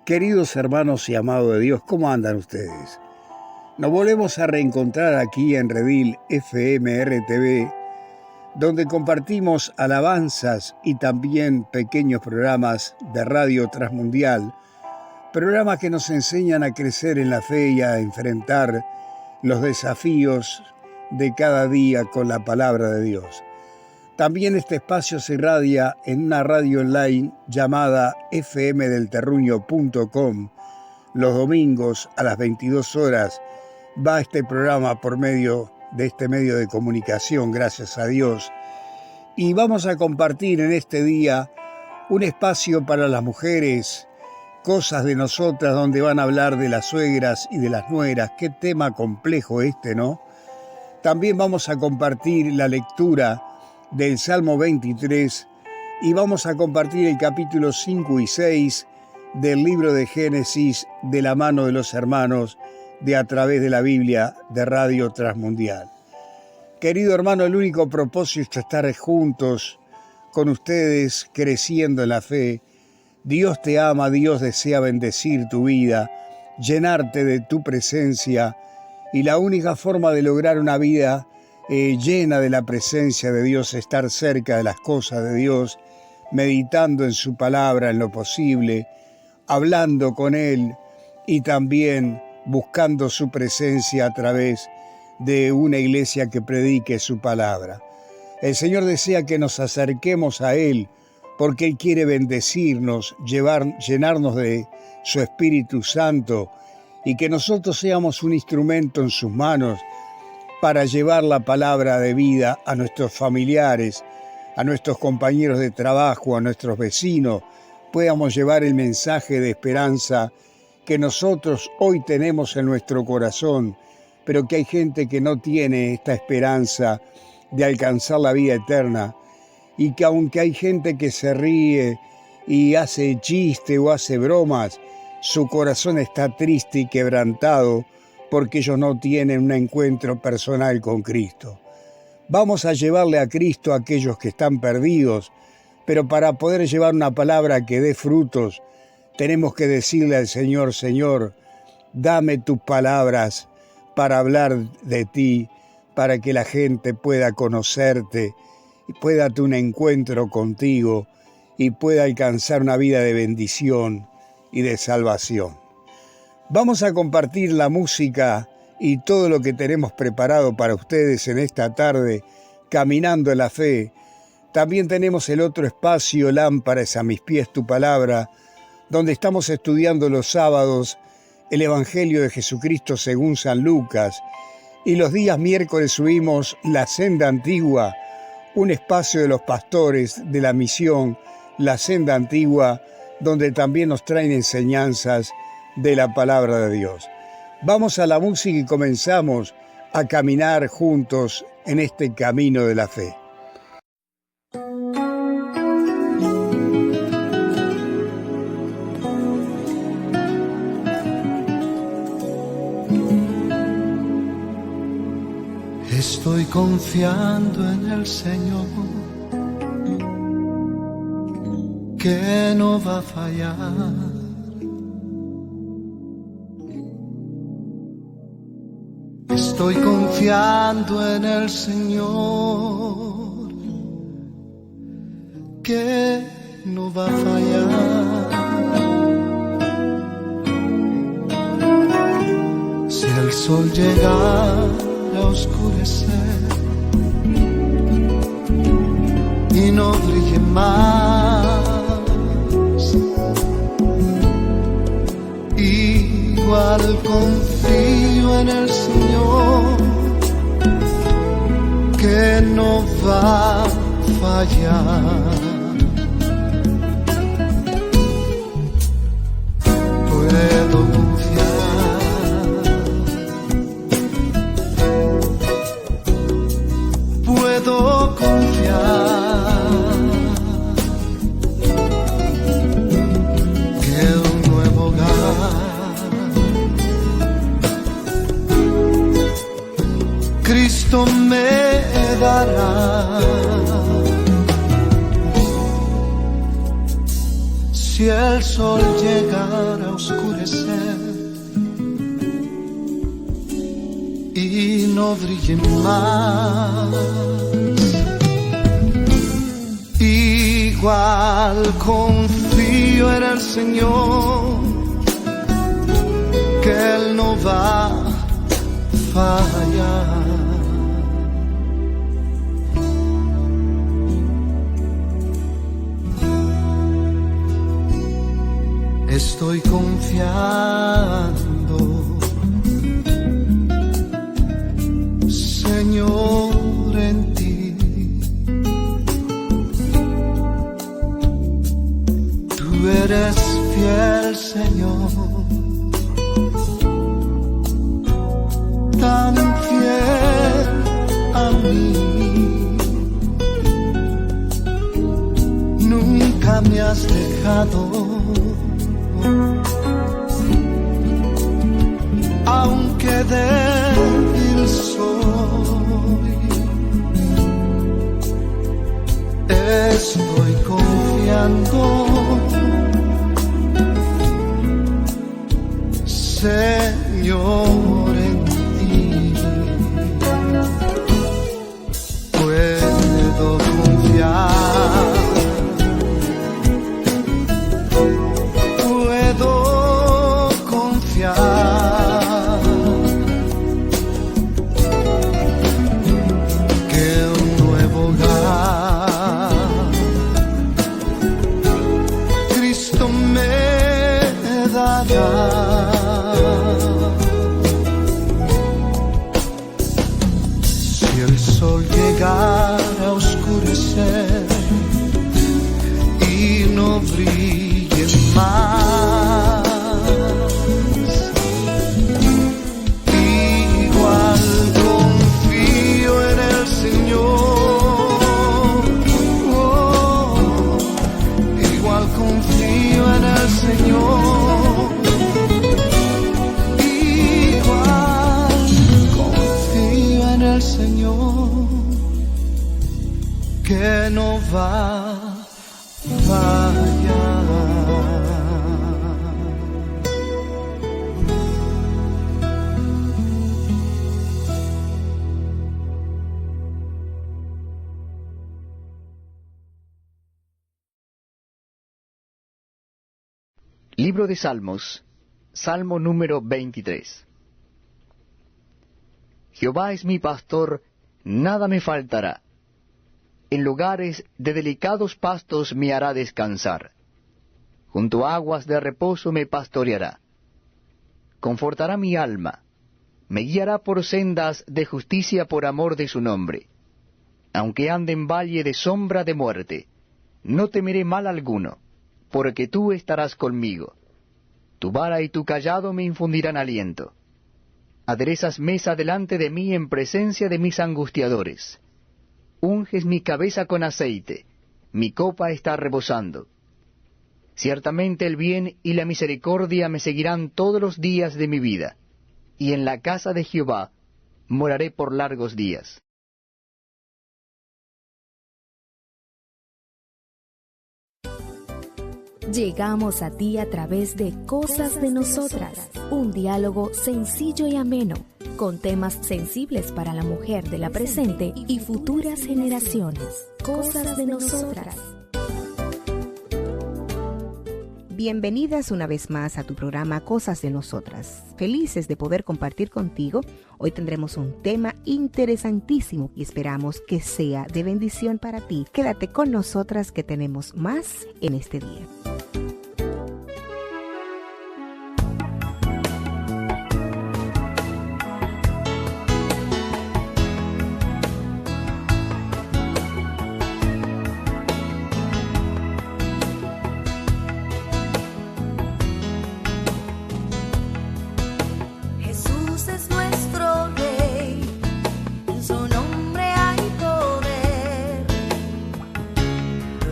Queridos hermanos y amados de Dios, ¿cómo andan ustedes? Nos volvemos a reencontrar aquí en Redil FM RTV, donde compartimos alabanzas y también pequeños programas de Radio Transmundial, programas que nos enseñan a crecer en la fe y a enfrentar los desafíos de cada día con la palabra de Dios. También este espacio se irradia en una radio online llamada fmdelterruño.com. Los domingos a las 22 horas va este programa por medio de este medio de comunicación, gracias a Dios. Y vamos a compartir en este día un espacio para las mujeres, cosas de nosotras, donde van a hablar de las suegras y de las nueras. Qué tema complejo este, ¿no? También vamos a compartir la lectura del Salmo 23 y vamos a compartir el capítulo 5 y 6 del libro de Génesis de la mano de los hermanos de A Través de la Biblia de Radio Transmundial. Querido hermano, el único propósito es estar juntos con ustedes creciendo en la fe. Dios te ama, Dios desea bendecir tu vida, llenarte de tu presencia, y la única forma de lograr una vida llena de la presencia de Dios, estar cerca de las cosas de Dios, meditando en su palabra en lo posible, hablando con Él y también buscando su presencia a través de una iglesia que predique su palabra. El Señor desea que nos acerquemos a Él porque Él quiere bendecirnos, llenarnos de su Espíritu Santo y que nosotros seamos un instrumento en sus manos para llevar la palabra de vida a nuestros familiares, a nuestros compañeros de trabajo, a nuestros vecinos, podamos llevar el mensaje de esperanza que nosotros hoy tenemos en nuestro corazón, pero que hay gente que no tiene esta esperanza de alcanzar la vida eterna, y que aunque hay gente que se ríe y hace chiste o hace bromas, su corazón está triste y quebrantado, porque ellos no tienen un encuentro personal con Cristo. Vamos a llevarle a Cristo a aquellos que están perdidos, pero para poder llevar una palabra que dé frutos, tenemos que decirle al Señor: Señor, dame tus palabras para hablar de ti, para que la gente pueda conocerte, y pueda tener un encuentro contigo y pueda alcanzar una vida de bendición y de salvación. Vamos a compartir la música y todo lo que tenemos preparado para ustedes en esta tarde, Caminando en la Fe. También tenemos el otro espacio, Lámparas a mis pies tu palabra, donde estamos estudiando los sábados el Evangelio de Jesucristo según San Lucas. Y los días miércoles subimos La Senda Antigua, un espacio de los pastores de la misión La Senda Antigua, donde también nos traen enseñanzas de la palabra de Dios. Vamos a la música y comenzamos a caminar juntos en este camino de la fe. Estoy confiando en el Señor, que no va a fallar. Estoy confiando en el Señor, que no va a fallar. Si el sol llegara a oscurecer y no brille más, igual confío en el Señor, que no va a fallar. Puedo confiar, puedo confiar que un nuevo hogar Cristo me dará. Si el sol llegara a oscurecer y no brille más, igual confío en el Señor, que Él no va a fallar. Estoy confiando, Señor, en ti. Tú eres fiel, Señor, tan fiel a mí. Nunca me has dejado, aunque débil soy, estoy confiando, Señor, en ti. Puedo confiar, que un nuevo hogar Cristo me dará. Si el sol llegara a oscurecer y no brille más, Señor, igual confío en el Señor, que no va a fallar. Libro de Salmos, Salmo número 23. Jehová es mi pastor, nada me faltará. En lugares de delicados pastos me hará descansar. Junto a aguas de reposo me pastoreará. Confortará mi alma. Me guiará por sendas de justicia por amor de su nombre. Aunque ande en valle de sombra de muerte, no temeré mal alguno, porque tú estarás conmigo. Tu vara y tu cayado me infundirán aliento. Aderezas mesa delante de mí en presencia de mis angustiadores. Unges mi cabeza con aceite, mi copa está rebosando. Ciertamente el bien y la misericordia me seguirán todos los días de mi vida, y en la casa de Jehová moraré por largos días. Llegamos a ti a través de Cosas de Nosotras, un diálogo sencillo y ameno, con temas sensibles para la mujer de la presente y futuras generaciones. Cosas de Nosotras. Bienvenidas una vez más a tu programa Cosas de Nosotras. Felices de poder compartir contigo. Hoy tendremos un tema interesantísimo y esperamos que sea de bendición para ti. Quédate con nosotras que tenemos más en este día.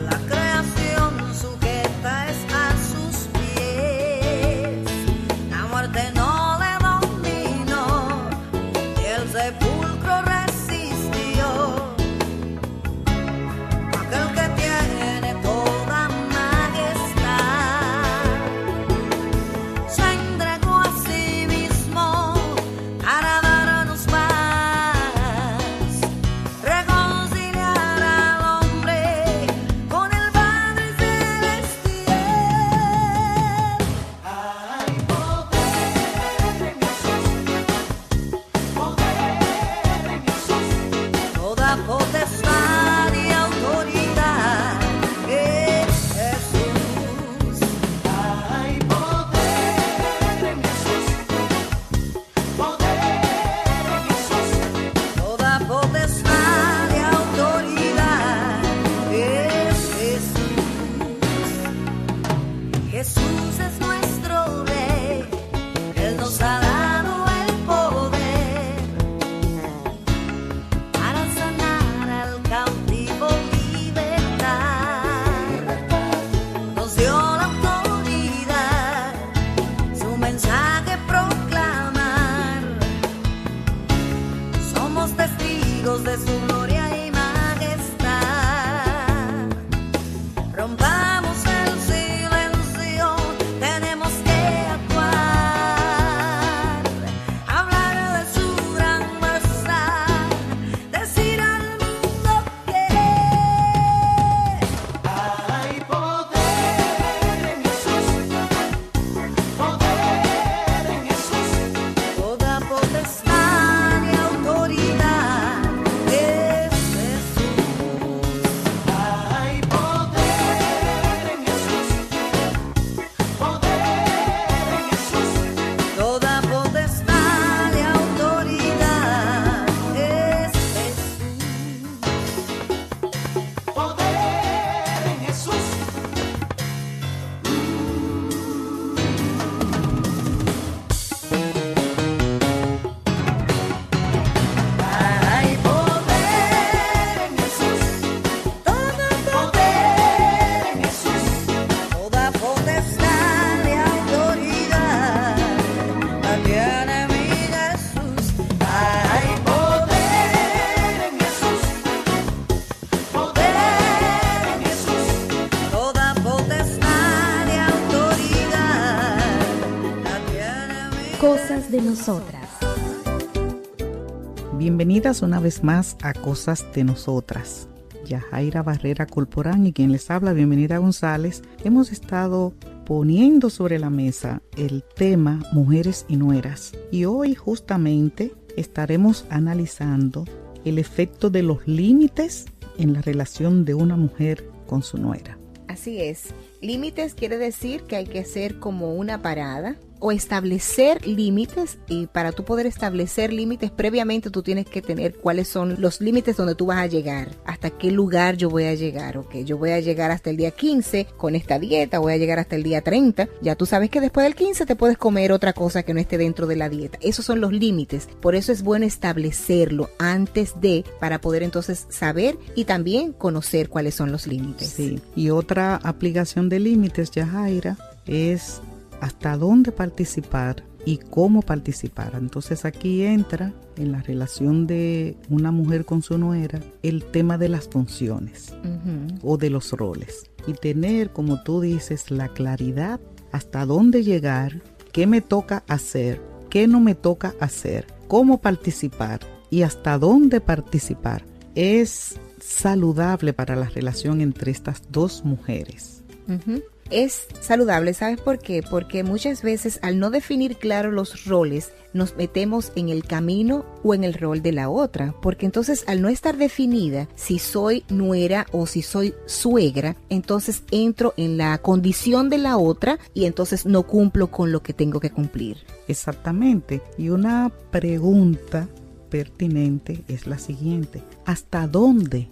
La creación sujeta es Cosas de Nosotras. Bienvenidas una vez más a Cosas de Nosotras. Yajaira Barrera Corporán y quien les habla, Bienvenida González. Hemos estado poniendo sobre la mesa el tema mujeres y nueras. Y hoy justamente estaremos analizando el efecto de los límites en la relación de una mujer con su nuera. Así es. Límites quiere decir que hay que hacer como una parada o establecer límites, y para tú poder establecer límites previamente tú tienes que tener cuáles son los límites donde tú vas a llegar, hasta qué lugar yo voy a llegar. Ok, yo voy a llegar hasta el día 15 con esta dieta, voy a llegar hasta el día 30, ya tú sabes que después del 15 te puedes comer otra cosa que no esté dentro de la dieta. Esos son los límites, por eso es bueno establecerlo antes de, para poder entonces saber y también conocer cuáles son los límites. Sí, y otra aplicación de límites, Yajaira, es hasta dónde participar y cómo participar. Entonces aquí entra en la relación de una mujer con su nuera el tema de las funciones o de los roles, y tener, como tú dices, la claridad hasta dónde llegar, qué me toca hacer, qué no me toca hacer, cómo participar y hasta dónde participar. Es saludable para la relación entre estas dos mujeres. Es saludable, ¿sabes por qué? Porque muchas veces al no definir claro los roles, nos metemos en el camino o en el rol de la otra, porque entonces al no estar definida si soy nuera o si soy suegra, entonces entro en la condición de la otra y entonces no cumplo con lo que tengo que cumplir. Exactamente. Y una pregunta pertinente es la siguiente: ¿hasta dónde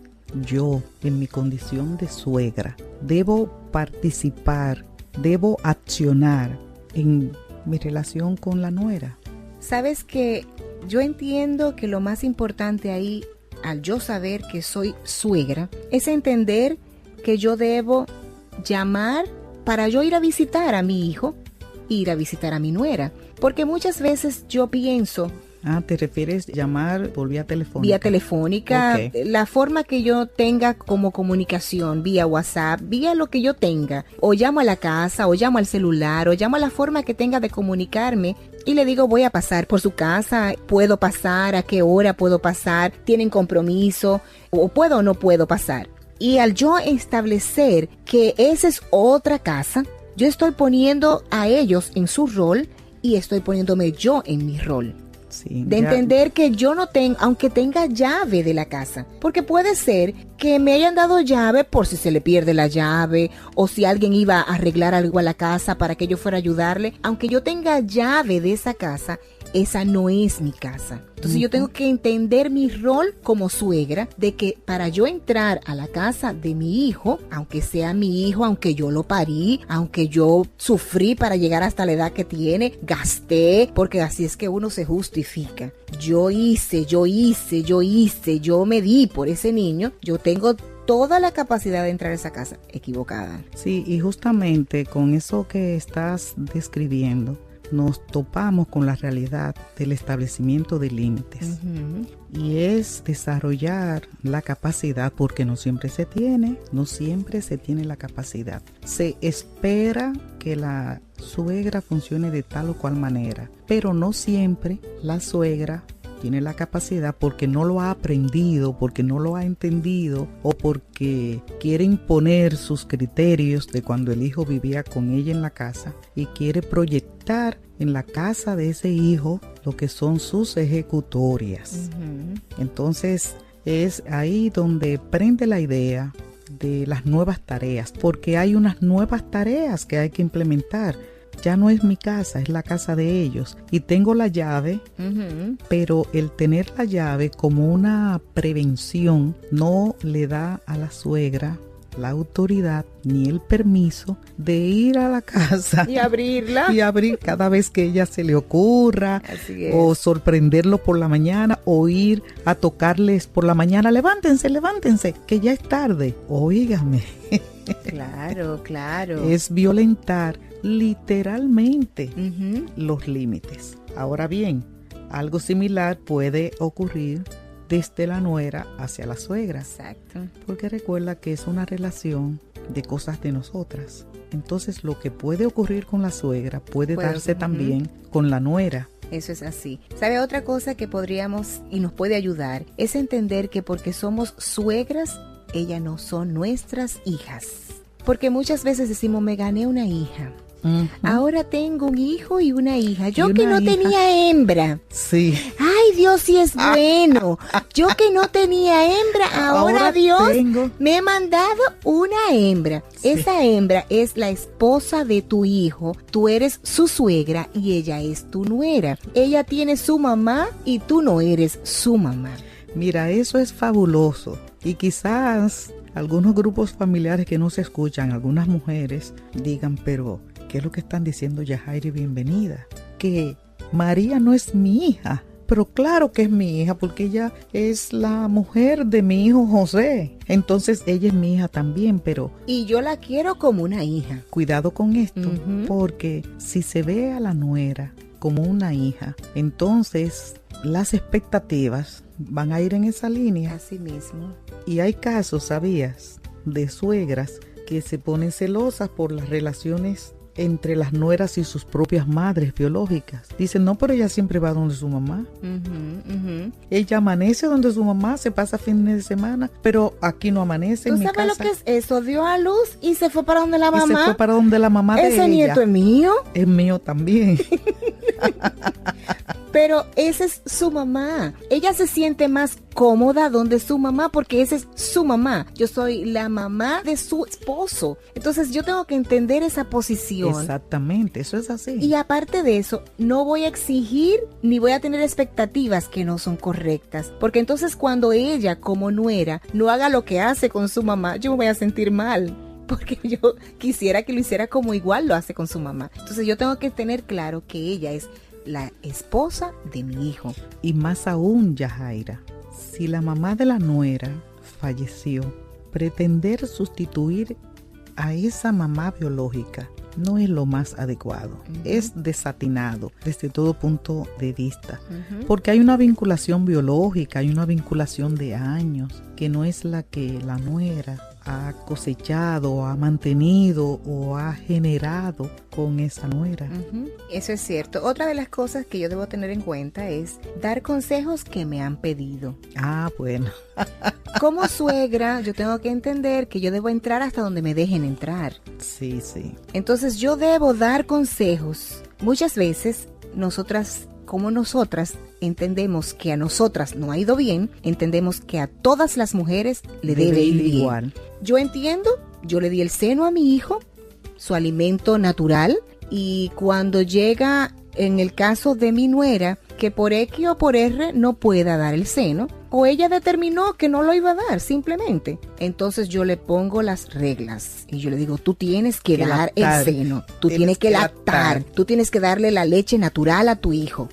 yo, en mi condición de suegra, debo participar, debo accionar en mi relación con la nuera? Sabes que yo entiendo que lo más importante ahí, al yo saber que soy suegra, es entender que yo debo llamar para yo ir a visitar a mi hijo, ir a visitar a mi nuera, porque muchas veces yo pienso... ¿te refieres llamar por vía telefónica? Vía telefónica, okay. La forma que yo tenga como comunicación, vía WhatsApp, vía lo que yo tenga, o llamo a la casa, o llamo al celular, o llamo a la forma que tenga de comunicarme, y le digo, voy a pasar por su casa, puedo pasar, a qué hora puedo pasar, tienen compromiso, o puedo o no puedo pasar. Y al yo establecer que esa es otra casa, yo estoy poniendo a ellos en su rol y estoy poniéndome yo en mi rol. Sí, de entender que yo no tengo, aunque tenga llave de la casa, porque puede ser que me hayan dado llave por si se le pierde la llave o si alguien iba a arreglar algo a la casa para que yo fuera a ayudarle. Aunque yo tenga llave de esa casa, esa no es mi casa. Entonces yo tengo que entender mi rol como suegra, de que para yo entrar a la casa de mi hijo, aunque sea mi hijo, aunque yo lo parí, aunque yo sufrí para llegar hasta la edad que tiene, gasté, porque así es que uno se justifica. Yo me di por ese niño, yo tengo toda la capacidad de entrar a esa casa. Equivocada. Sí, y justamente con eso que estás describiendo, nos topamos con la realidad del establecimiento de límites. Y es desarrollar la capacidad, porque no siempre se tiene la capacidad. Se espera que la suegra funcione de tal o cual manera, pero no siempre la suegra tiene la capacidad, porque no lo ha aprendido, porque no lo ha entendido, o porque quiere imponer sus criterios de cuando el hijo vivía con ella en la casa y quiere proyectar en la casa de ese hijo lo que son sus ejecutorias. Entonces es ahí donde prende la idea de las nuevas tareas, porque hay unas nuevas tareas que hay que implementar. Ya no es mi casa, es la casa de ellos. Y tengo la llave, pero el tener la llave como una prevención no le da a la suegra la autoridad ni el permiso de ir a la casa y abrirla y abrir cada vez que ella se le ocurra, o sorprenderlo por la mañana, o ir a tocarles por la mañana, levántense, que ya es tarde. Óigame. Claro. Es violentar literalmente los límites. Ahora bien, algo similar puede ocurrir desde la nuera hacia la suegra. Exacto. Porque recuerda que es una relación de cosas de nosotras. Entonces lo que puede ocurrir con la suegra puede darse también con la nuera. Eso es así. ¿Sabe otra cosa que podríamos y nos puede ayudar? Es entender que porque somos suegras, ellas no son nuestras hijas. Porque muchas veces decimos, me gané una hija. Ahora tengo un hijo y una hija. Yo que no tenía hembra. Sí. Ay, Dios sí es bueno. Yo que no tenía hembra, ahora Dios me ha mandado una hembra. Sí. Esa hembra es la esposa de tu hijo. Tú eres su suegra y ella es tu nuera. Ella tiene su mamá y tú no eres su mamá. Mira, eso es fabuloso. Y quizás algunos grupos familiares que no se escuchan, algunas mujeres, digan, pero ¿qué es lo que están diciendo Yajaira? Bienvenida? Que María no es mi hija. Pero claro que es mi hija porque ella es la mujer de mi hijo José. Entonces ella es mi hija también, pero... Y yo la quiero como una hija. Cuidado con esto, porque si se ve a la nuera como una hija, entonces las expectativas van a ir en esa línea. Así mismo. Y hay casos, ¿sabías?, de suegras que se ponen celosas por las relaciones entre las nueras y sus propias madres biológicas. Dicen, no, pero ella siempre va donde su mamá. Ella amanece donde su mamá, se pasa fines de semana, pero aquí no amanece en mi casa. ¿Tú sabes lo que es eso? Dio a luz y se fue para donde la mamá. Y se fue para donde la mamá de ella. ¿Ese nieto es mío? Es mío también. Pero esa es su mamá. Ella se siente más cómoda donde su mamá porque esa es su mamá. Yo soy la mamá de su esposo. Entonces yo tengo que entender esa posición. Exactamente, eso es así. Y aparte de eso, no voy a exigir ni voy a tener expectativas que no son correctas. Porque entonces cuando ella como nuera no haga lo que hace con su mamá, yo me voy a sentir mal. Porque yo quisiera que lo hiciera como igual lo hace con su mamá. Entonces yo tengo que tener claro que ella es la esposa de mi hijo. Y más aún, Yajaira, si la mamá de la nuera falleció, pretender sustituir a esa mamá biológica no es lo más adecuado. Es desatinado desde todo punto de vista. Porque hay una vinculación biológica, hay una vinculación de años, que no es la que la nuera ha cosechado, ha mantenido o ha generado con esa nuera. Eso es cierto. Otra de las cosas que yo debo tener en cuenta es dar consejos que me han pedido. Ah, bueno. Como suegra, yo tengo que entender que yo debo entrar hasta donde me dejen entrar. Sí, sí. Entonces yo debo dar consejos. Muchas veces nosotras entendemos que a nosotras no ha ido bien, entendemos que a todas las mujeres le debe ir bien. Igual. Yo entiendo, yo le di el seno a mi hijo, su alimento natural, y cuando llega, en el caso de mi nuera, que por X o por R no pueda dar el seno, o ella determinó que no lo iba a dar, simplemente. Entonces yo le pongo las reglas y yo le digo, tú tienes que dar el seno, tú tienes que lactar, tú tienes que darle la leche natural a tu hijo.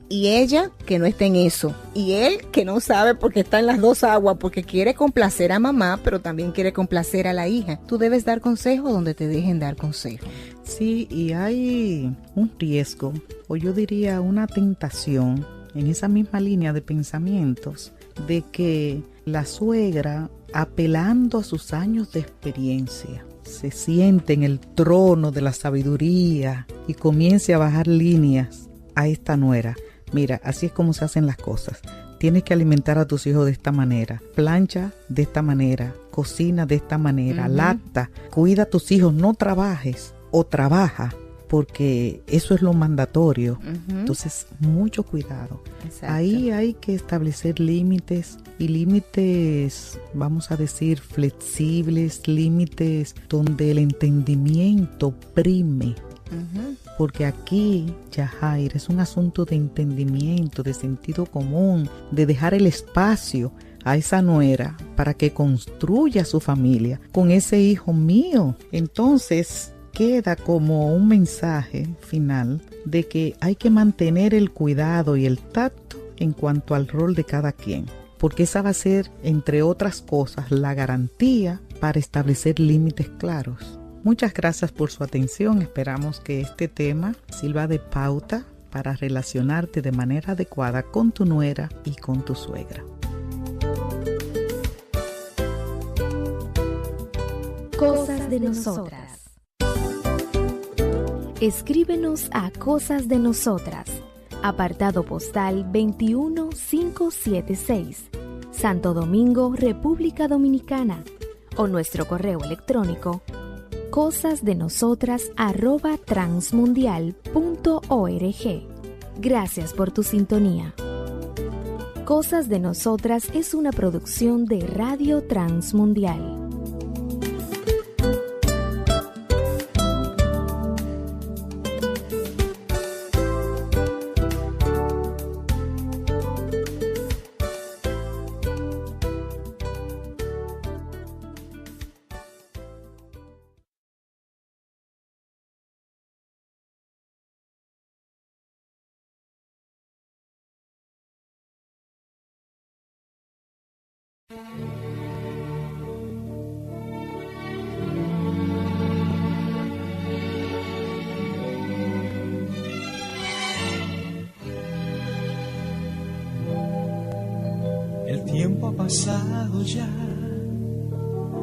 Y ella que no está en eso, y él que no sabe porque está en las dos aguas, porque quiere complacer a mamá, pero también quiere complacer a la hija. Tú debes dar consejo donde te dejen dar consejo. Sí, y hay un riesgo, o yo diría una tentación, en esa misma línea de pensamientos, de que la suegra, apelando a sus años de experiencia, se siente en el trono de la sabiduría y comience a bajar líneas a esta nuera. Mira, así es como se hacen las cosas. Tienes que alimentar a tus hijos de esta manera, plancha de esta manera, cocina de esta manera, lacta, cuida a tus hijos, no trabajes o trabaja, porque eso es lo mandatorio. Entonces, mucho cuidado. Exacto. Ahí hay que establecer límites, y límites, vamos a decir, flexibles, límites donde el entendimiento prime. Porque aquí, Yajaira, es un asunto de entendimiento, de sentido común, de dejar el espacio a esa nuera para que construya su familia con ese hijo mío. Entonces queda como un mensaje final de que hay que mantener el cuidado y el tacto en cuanto al rol de cada quien, porque esa va a ser, entre otras cosas, la garantía para establecer límites claros. Muchas gracias por su atención. Esperamos que este tema sirva de pauta para relacionarte de manera adecuada con tu nuera y con tu suegra. Cosas de Nosotras. Escríbenos a Cosas de Nosotras, apartado postal 21576, Santo Domingo, República Dominicana, o nuestro correo electrónico cosasdenosotras@transmundial.org. Gracias por tu sintonía. Cosas de Nosotras es una producción de Radio Transmundial. El tiempo ha pasado ya,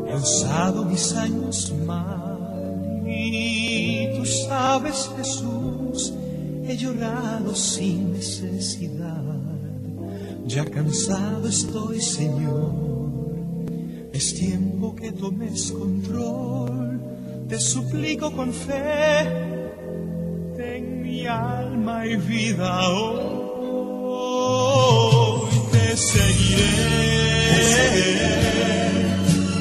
he usado mis años mal, y tú sabes, Jesús, he llorado sin necesidad. Ya cansado estoy, Señor, es tiempo que tomes control. Te suplico con fe, ten mi alma y vida hoy. Te seguiré,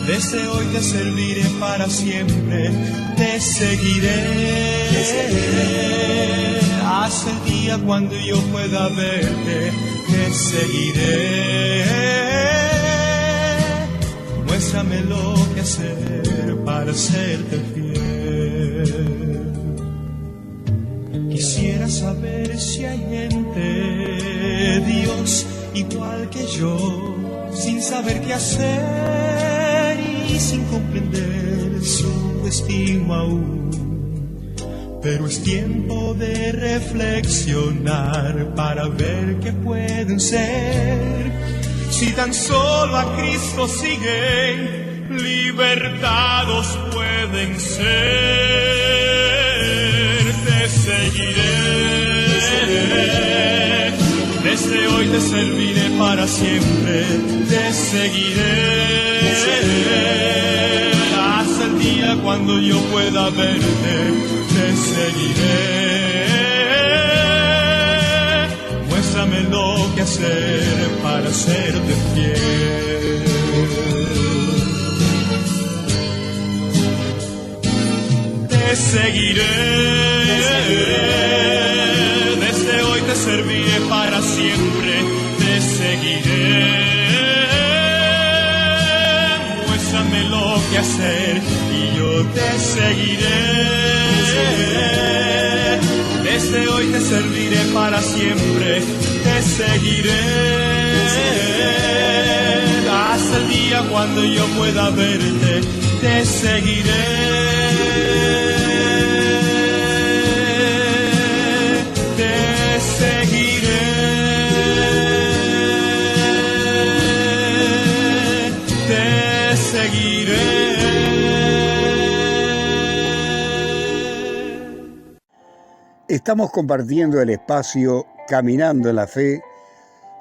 desde hoy te serviré para siempre. Te seguiré, hasta el día cuando yo pueda verte. Te seguiré, muéstrame lo que hacer para serte fiel. Quisiera saber si hay gente, Dios, igual que yo, sin saber qué hacer y sin comprender su destino aún. Pero es tiempo de reflexionar para ver qué pueden ser. Si tan solo a Cristo siguen, libertados pueden ser. Te seguiré, desde hoy te serviré para siempre. Te seguiré, hasta el día cuando yo pueda verte. Te seguiré, muéstrame lo que hacer para serte fiel. Te seguiré, desde hoy te serviré para siempre. Te seguiré, muéstrame lo que hacer y yo te seguiré. Desde hoy te serviré para siempre, te seguiré, hasta el día cuando yo pueda verte, te seguiré, te seguiré, te seguiré. Estamos compartiendo el espacio Caminando en la Fe,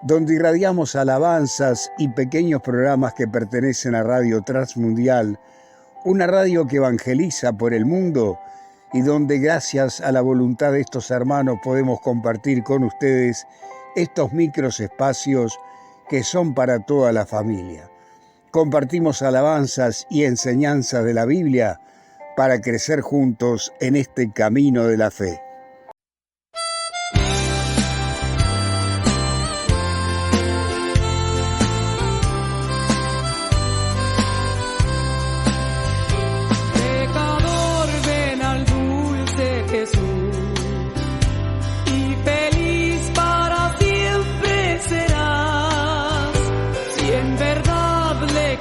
donde irradiamos alabanzas y pequeños programas que pertenecen a Radio Transmundial, una radio que evangeliza por el mundo y donde gracias a la voluntad de estos hermanos podemos compartir con ustedes estos micros espacios que son para toda la familia. Compartimos alabanzas y enseñanzas de la Biblia para crecer juntos en este camino de la fe.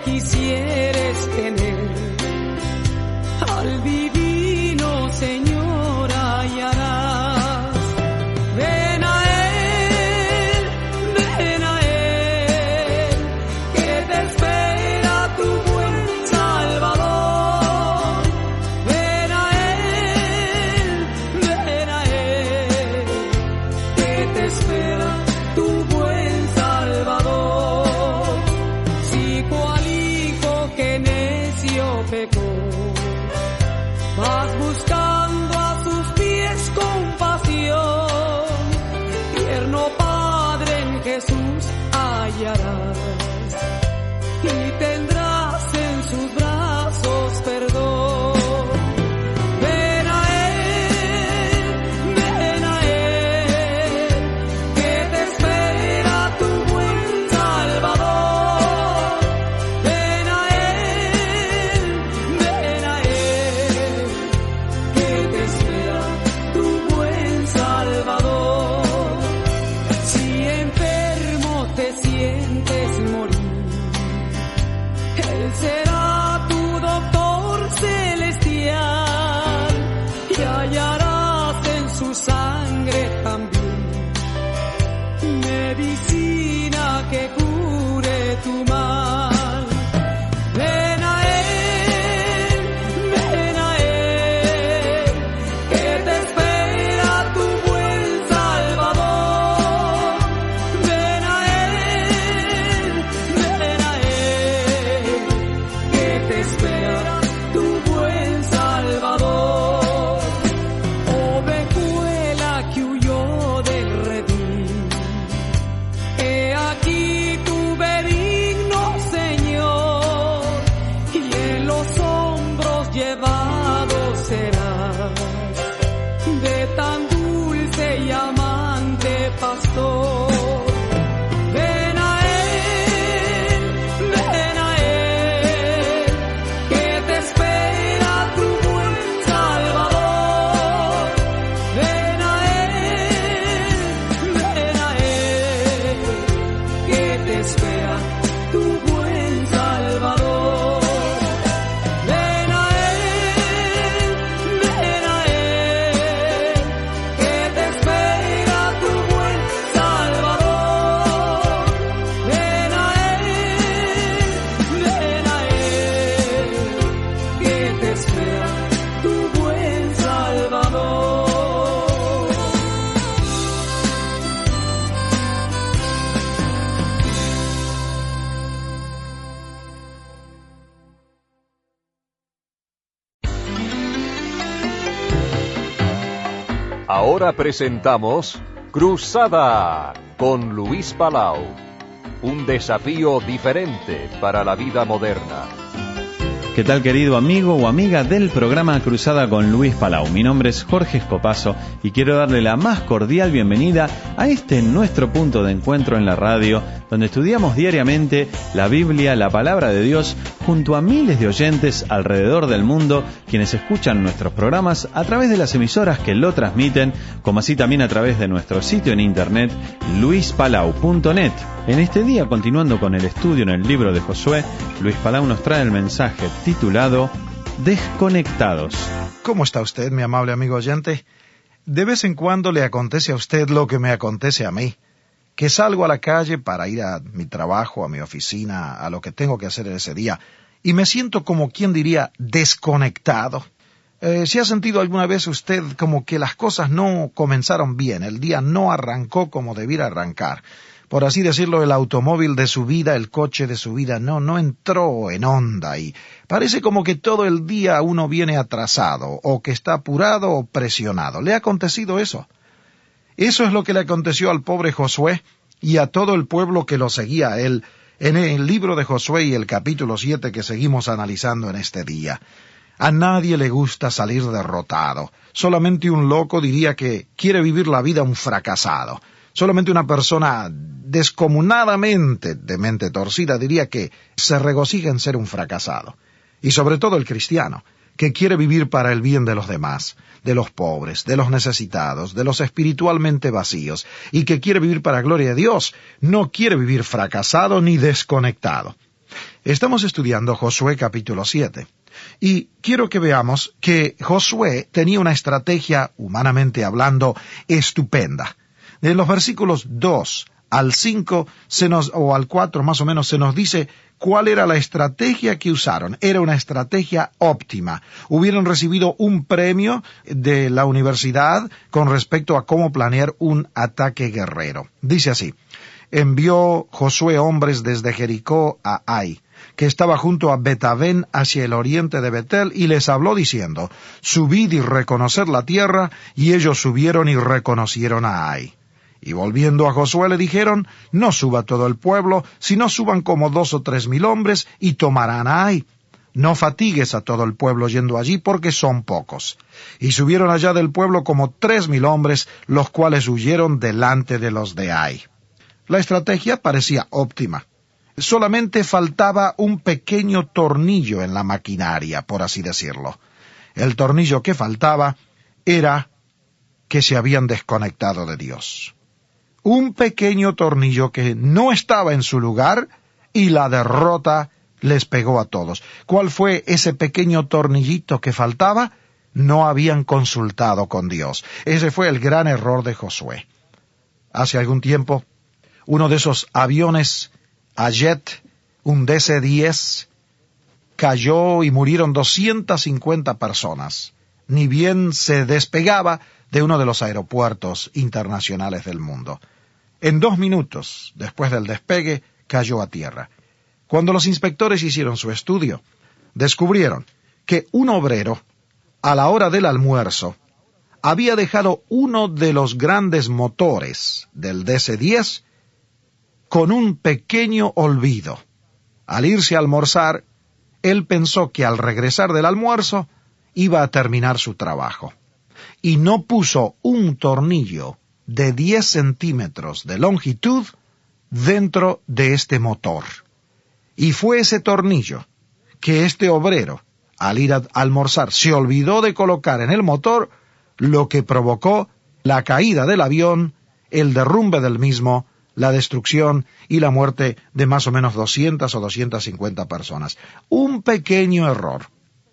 Quisieres tener al divino Señor hallarás. buscando a sus pies compasión. Tierno Padre, en Jesús hallarás y tendrás en sus brazos perdón. Ven a Él, que te espera tu buen Salvador. Ven a Él, que te espera tu buen Salvador. Si enfermo te sientes morir, Él será tu doctor celestial y hallarás en su sangre también medicina que cure tu mal. Ven a Él, que te espera tu buen Salvador. Ven a Él, que te espera tu buen Salvador. Ovejuela que huyó del redil, he aquí tu benigno Señor, y en los hombros llevado serás de tan dulce y amante pastor. Ven a Él, que te espera tu buen Salvador. Ven a Él, que te espera tu buen Salvador. Ven a Él, que te espera tu buen Salvador. Ven a Él, que te espera tu buen Salvador. Ahora presentamos Cruzada con Luis Palau. Un desafío diferente para la vida moderna. ¿Qué tal, querido amigo o amiga del programa Cruzada con Luis Palau? Mi nombre es Jorge Escopazo y quiero darle la más cordial bienvenida a este nuestro punto de encuentro en la radio, donde estudiamos diariamente la Biblia, la Palabra de Dios, junto a miles de oyentes alrededor del mundo, quienes escuchan nuestros programas a través de las emisoras que lo transmiten, como así también a través de nuestro sitio en internet, luispalau.net. En este día, continuando con el estudio en el libro de Josué, Luis Palau nos trae el mensaje titulado Desconectados. ¿Cómo está usted, mi amable amigo oyente? De vez en cuando le acontece a usted lo que me acontece a mí, que salgo a la calle para ir a mi trabajo, a mi oficina, a lo que tengo que hacer ese día, y me siento como quien diría desconectado. ¿Se ha sentido alguna vez usted como que las cosas no comenzaron bien, el día no arrancó como debiera arrancar? Por así decirlo, el automóvil de su vida, el coche de su vida, no entró en onda y parece como que todo el día uno viene atrasado, o que está apurado o presionado. ¿Le ha acontecido eso? Eso es lo que le aconteció al pobre Josué y a todo el pueblo que lo seguía a él en el libro de Josué y el capítulo 7 que seguimos analizando en este día. A nadie le gusta salir derrotado. Solamente un loco diría que quiere vivir la vida un fracasado. Solamente una persona descomunadamente de mente torcida diría que se regocija en ser un fracasado. Y sobre todo el cristiano, que quiere vivir para el bien de los demás, de los pobres, de los necesitados, de los espiritualmente vacíos, y que quiere vivir para gloria de Dios, no quiere vivir fracasado ni desconectado. Estamos estudiando Josué capítulo 7, y quiero que veamos que Josué tenía una estrategia, humanamente hablando, estupenda. En los versículos 2 al 5, o al 4 más o menos, se nos dice cuál era la estrategia que usaron. Era una estrategia óptima. Hubieran recibido un premio de la universidad con respecto a cómo planear un ataque guerrero. Dice así: envió Josué hombres desde Jericó a Ai, que estaba junto a Betavén hacia el oriente de Betel, y les habló diciendo, subid y reconoced la tierra, y ellos subieron y reconocieron a Ai. Y volviendo a Josué le dijeron, no suba todo el pueblo, sino suban como 2 o 3 mil hombres, y tomarán a Ai. No fatigues a todo el pueblo yendo allí, porque son pocos. Y subieron allá del pueblo como 3,000 hombres, los cuales huyeron delante de los de Ai. La estrategia parecía óptima. Solamente faltaba un pequeño tornillo en la maquinaria, por así decirlo. El tornillo que faltaba era que se habían desconectado de Dios. Un pequeño tornillo que no estaba en su lugar, y la derrota les pegó a todos. ¿Cuál fue ese pequeño tornillito que faltaba? No habían consultado con Dios. Ese fue el gran error de Josué. Hace algún tiempo, uno de esos aviones Jet, un DC-10, cayó y murieron 250 personas. Ni bien se despegaba de uno de los aeropuertos internacionales del mundo. En 2 minutos, después del despegue, cayó a tierra. Cuando los inspectores hicieron su estudio, descubrieron que un obrero, a la hora del almuerzo, había dejado uno de los grandes motores del DC-10 con un pequeño olvido. Al irse a almorzar, él pensó que al regresar del almuerzo iba a terminar su trabajo, y no puso un tornillo de 10 centímetros de longitud dentro de este motor. Y fue ese tornillo que este obrero, al ir a almorzar, se olvidó de colocar en el motor, lo que provocó la caída del avión, el derrumbe del mismo, la destrucción y la muerte de más o menos 200 o 250 personas. Un pequeño error,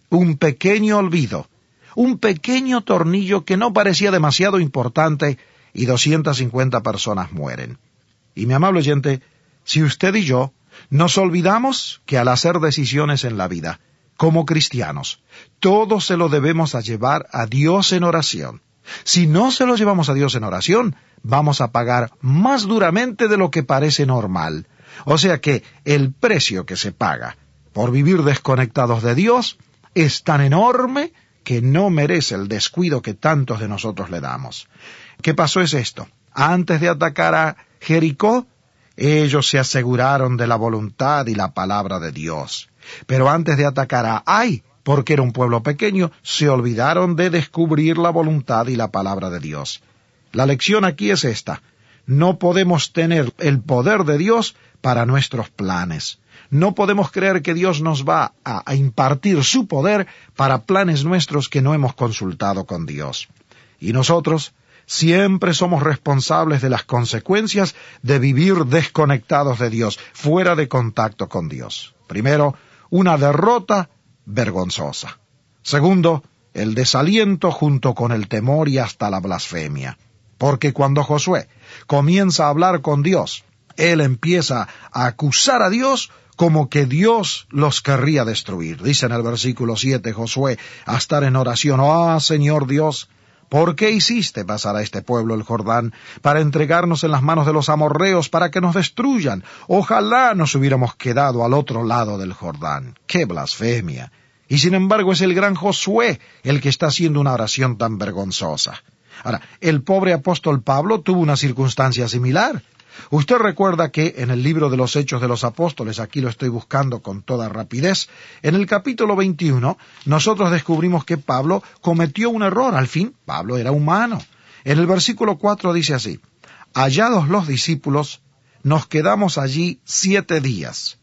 un pequeño olvido, un pequeño tornillo que no parecía demasiado importante, y 250 personas mueren. Y mi amable oyente, si usted y yo nos olvidamos que al hacer decisiones en la vida, como cristianos, todo se lo debemos a llevar a Dios en oración. Si no se lo llevamos a Dios en oración, vamos a pagar más duramente de lo que parece normal. O sea que el precio que se paga por vivir desconectados de Dios es tan enorme que no merece el descuido que tantos de nosotros le damos. ¿Qué pasó es esto? Antes de atacar a Jericó, ellos se aseguraron de la voluntad y la palabra de Dios. Pero antes de atacar a Ai, porque era un pueblo pequeño, se olvidaron de descubrir la voluntad y la palabra de Dios. La lección aquí es esta: no podemos tener el poder de Dios para nuestros planes. No podemos creer que Dios nos va a impartir su poder para planes nuestros que no hemos consultado con Dios. Y nosotros siempre somos responsables de las consecuencias de vivir desconectados de Dios, fuera de contacto con Dios. Primero, una derrota vergonzosa. Segundo, el desaliento junto con el temor y hasta la blasfemia. Porque cuando Josué comienza a hablar con Dios, él empieza a acusar a Dios como que Dios los querría destruir. Dice en el versículo 7 Josué a estar en oración: «Ah, Señor Dios, ¿por qué hiciste pasar a este pueblo el Jordán para entregarnos en las manos de los amorreos para que nos destruyan? Ojalá nos hubiéramos quedado al otro lado del Jordán». ¡Qué blasfemia! Y sin embargo es el gran Josué el que está haciendo una oración tan vergonzosa. Ahora, el pobre apóstol Pablo tuvo una circunstancia similar. Usted recuerda que en el libro de los Hechos de los Apóstoles, aquí lo estoy buscando con toda rapidez, en el capítulo 21, nosotros descubrimos que Pablo cometió un error. Al fin, Pablo era humano. En el versículo 4 dice así: «Hallados los discípulos, nos quedamos allí 7 días.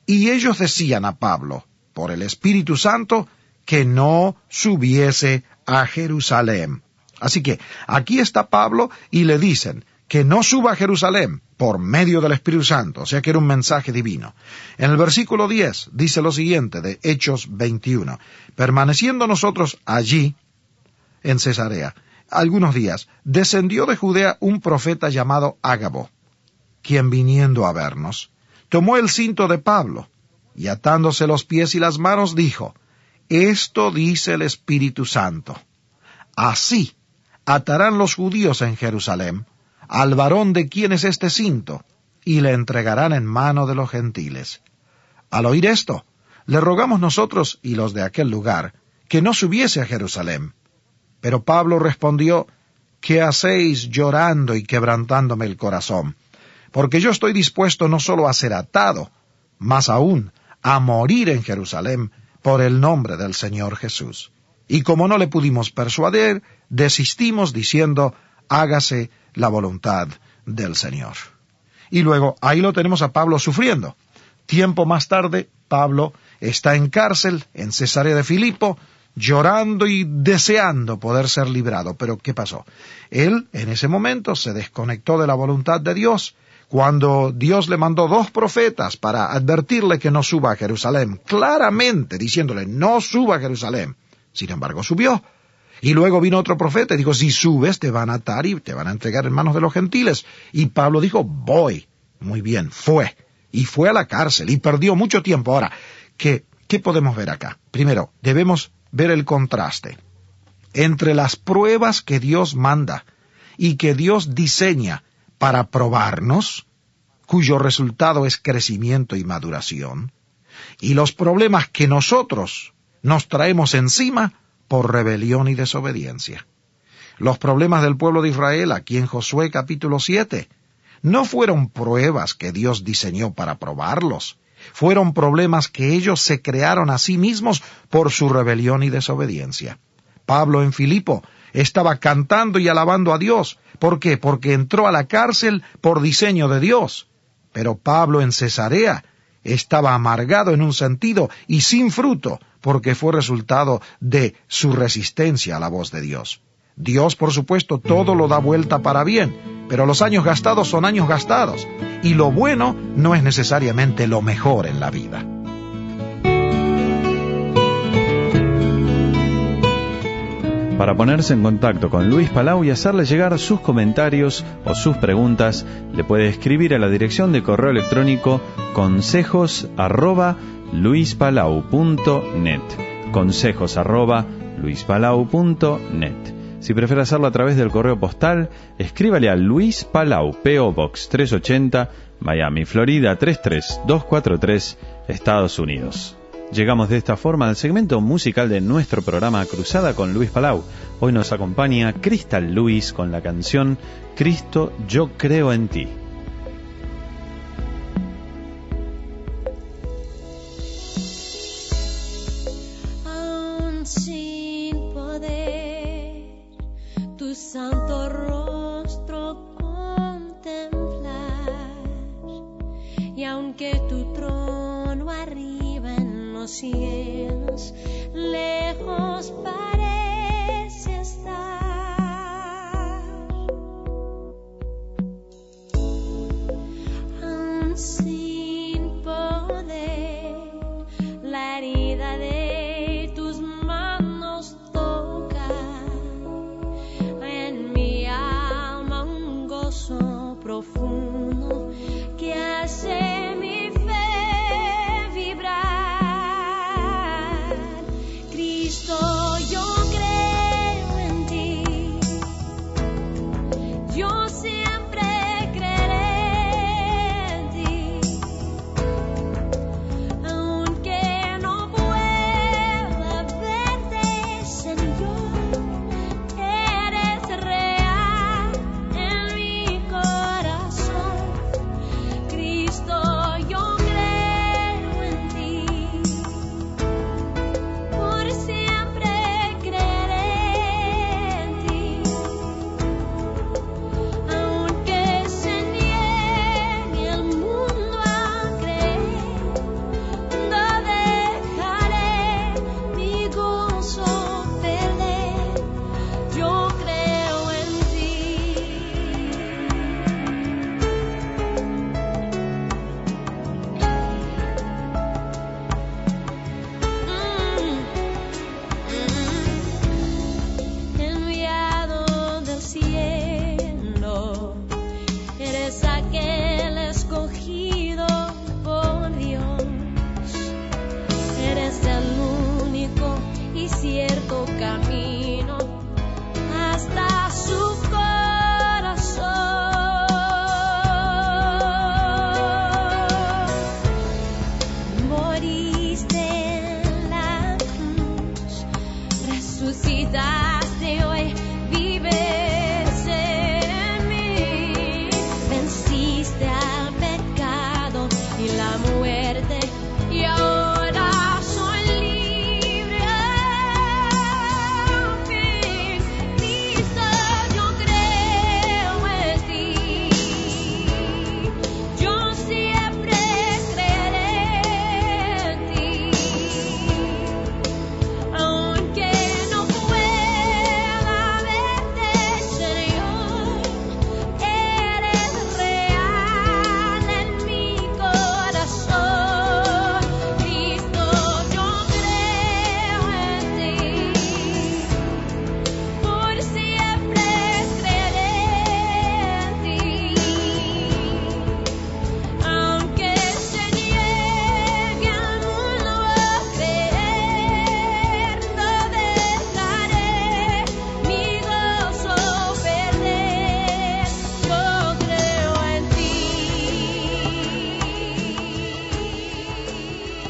Y ellos decían a Pablo, por el Espíritu Santo, que no subiese a Jerusalén». Así que aquí está Pablo y le dicen que no suba a Jerusalén por medio del Espíritu Santo, o sea que era un mensaje divino. En el versículo 10 dice lo siguiente de Hechos 21, «Permaneciendo nosotros allí, en Cesarea, algunos días, descendió de Judea un profeta llamado Ágabo, quien viniendo a vernos, tomó el cinto de Pablo, y atándose los pies y las manos dijo, «Esto dice el Espíritu Santo, así atarán los judíos en Jerusalén al varón de quien es este cinto, y le entregarán en mano de los gentiles». Al oír esto, le rogamos nosotros y los de aquel lugar que no subiese a Jerusalén. Pero Pablo respondió, ¿qué hacéis llorando y quebrantándome el corazón? Porque yo estoy dispuesto no solo a ser atado, más aún a morir en Jerusalén por el nombre del Señor Jesús. Y como no le pudimos persuadir, desistimos diciendo, hágase la voluntad del Señor. Y luego, ahí lo tenemos a Pablo sufriendo. Tiempo más tarde, Pablo está en cárcel, en Cesarea de Filipo, llorando y deseando poder ser librado. Pero, ¿qué pasó? Él, en ese momento, se desconectó de la voluntad de Dios, cuando Dios le mandó 2 profetas para advertirle que no suba a Jerusalén, claramente diciéndole, no suba a Jerusalén. Sin embargo, subió. Y luego vino otro profeta y dijo, si subes te van a atar y te van a entregar en manos de los gentiles. Y Pablo dijo, voy. Muy bien, fue. Y fue a la cárcel y perdió mucho tiempo. Ahora, ¿qué podemos ver acá? Primero, debemos ver el contraste entre las pruebas que Dios manda y que Dios diseña para probarnos, cuyo resultado es crecimiento y maduración, y los problemas que nosotros nos traemos encima por rebelión y desobediencia. Los problemas del pueblo de Israel, aquí en Josué capítulo 7, no fueron pruebas que Dios diseñó para probarlos, fueron problemas que ellos se crearon a sí mismos por su rebelión y desobediencia. Pablo en Filipo estaba cantando y alabando a Dios. ¿Por qué? Porque entró a la cárcel por diseño de Dios. Pero Pablo en Cesarea estaba amargado en un sentido y sin fruto, porque fue resultado de su resistencia a la voz de Dios. Dios, por supuesto, todo lo da vuelta para bien, pero los años gastados son años gastados, y lo bueno no es necesariamente lo mejor en la vida. Para ponerse en contacto con Luis Palau y hacerle llegar sus comentarios o sus preguntas, le puede escribir a la dirección de correo electrónico consejos@luispalau.net. consejos@luispalau.net. Si prefiere hacerlo a través del correo postal, escríbale a Luis Palau, P.O. Box 380, Miami, Florida 33243, Estados Unidos. Llegamos de esta forma al segmento musical de nuestro programa Cruzada con Luis Palau. Hoy nos acompaña Crystal Lewis con la canción Cristo, yo creo en ti. Aún sin poder tu santo rostro contemplar, y aunque tu trono arriba en los cielos lejos parece estar, aún sin poder la herida de tus manos tocar, en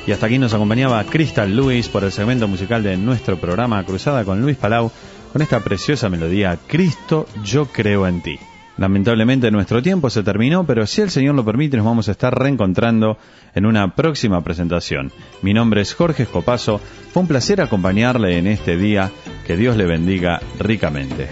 Y hasta aquí nos acompañaba Crystal Lewis por el segmento musical de nuestro programa Cruzada con Luis Palau, con esta preciosa melodía, Cristo, yo creo en ti. Lamentablemente nuestro tiempo se terminó, pero si el Señor lo permite nos vamos a estar reencontrando en una próxima presentación. Mi nombre es Jorge Escopazo, fue un placer acompañarle en este día, que Dios le bendiga ricamente.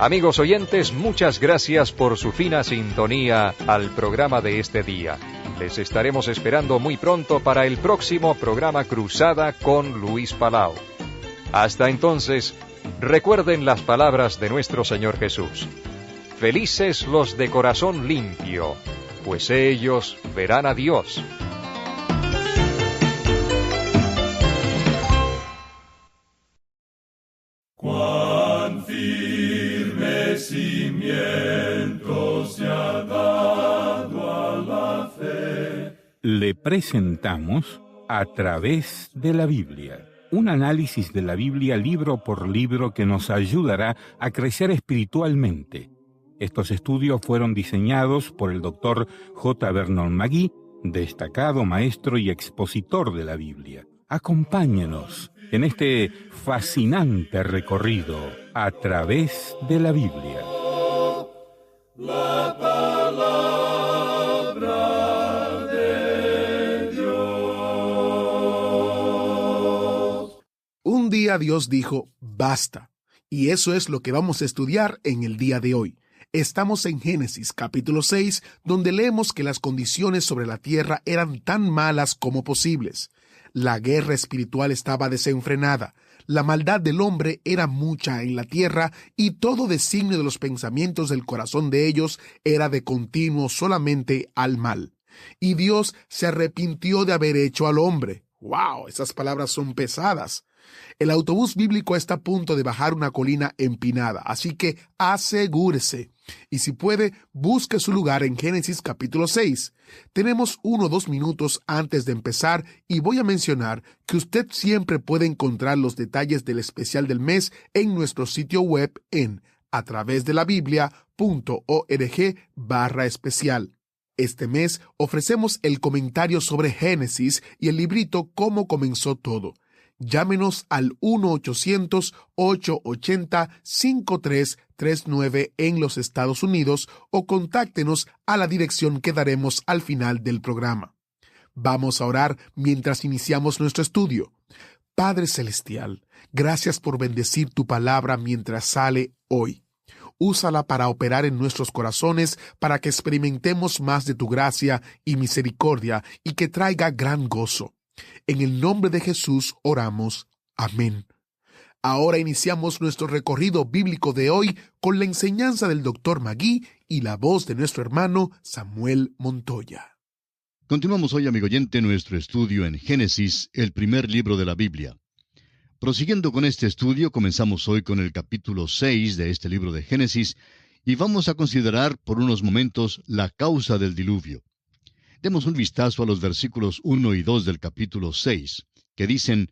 Amigos oyentes, muchas gracias por su fina sintonía al programa de este día. Les estaremos esperando muy pronto para el próximo programa Cruzada con Luis Palau. Hasta entonces, recuerden las palabras de nuestro Señor Jesús. Felices los de corazón limpio, pues ellos verán a Dios. Cuán firme cimiento se ha dado a la fe. Le presentamos A través de la Biblia, un análisis de la Biblia libro por libro que nos ayudará a crecer espiritualmente. Estos estudios fueron diseñados por el Dr. J. Vernon McGee, destacado maestro y expositor de la Biblia. Acompáñenos en este fascinante recorrido a través de la Biblia. La palabra de Dios. Un día Dios dijo, basta. Y eso es lo que vamos a estudiar en el día de hoy. Estamos en Génesis capítulo 6, donde leemos que las condiciones sobre la tierra eran tan malas como posibles. La guerra espiritual estaba desenfrenada, la maldad del hombre era mucha en la tierra y todo designio de los pensamientos del corazón de ellos era de continuo solamente al mal. Y Dios se arrepintió de haber hecho al hombre. ¡Wow! Esas palabras son pesadas. El autobús bíblico está a punto de bajar una colina empinada, así que asegúrese. Y si puede, busque su lugar en Génesis capítulo 6. Tenemos 1 o 2 minutos antes de empezar y voy a mencionar que usted siempre puede encontrar los detalles del especial del mes en nuestro sitio web en atravesdelabiblia.org/especial. Este mes ofrecemos el comentario sobre Génesis y el librito Cómo comenzó todo. Llámenos al 1-800-880-5339 en los Estados Unidos o contáctenos a la dirección que daremos al final del programa. Vamos a orar mientras iniciamos nuestro estudio. Padre Celestial, gracias por bendecir tu palabra mientras sale hoy. Úsala para operar en nuestros corazones para que experimentemos más de tu gracia y misericordia y que traiga gran gozo. En el nombre de Jesús oramos. Amén. Ahora iniciamos nuestro recorrido bíblico de hoy con la enseñanza del Dr. McGee y la voz de nuestro hermano Samuel Montoya. Continuamos hoy, amigo oyente, nuestro estudio en Génesis, el primer libro de la Biblia. Prosiguiendo con este estudio, comenzamos hoy con el capítulo 6 de este libro de Génesis y vamos a considerar por unos momentos la causa del diluvio. Demos un vistazo a los versículos 1 y 2 del capítulo 6, que dicen: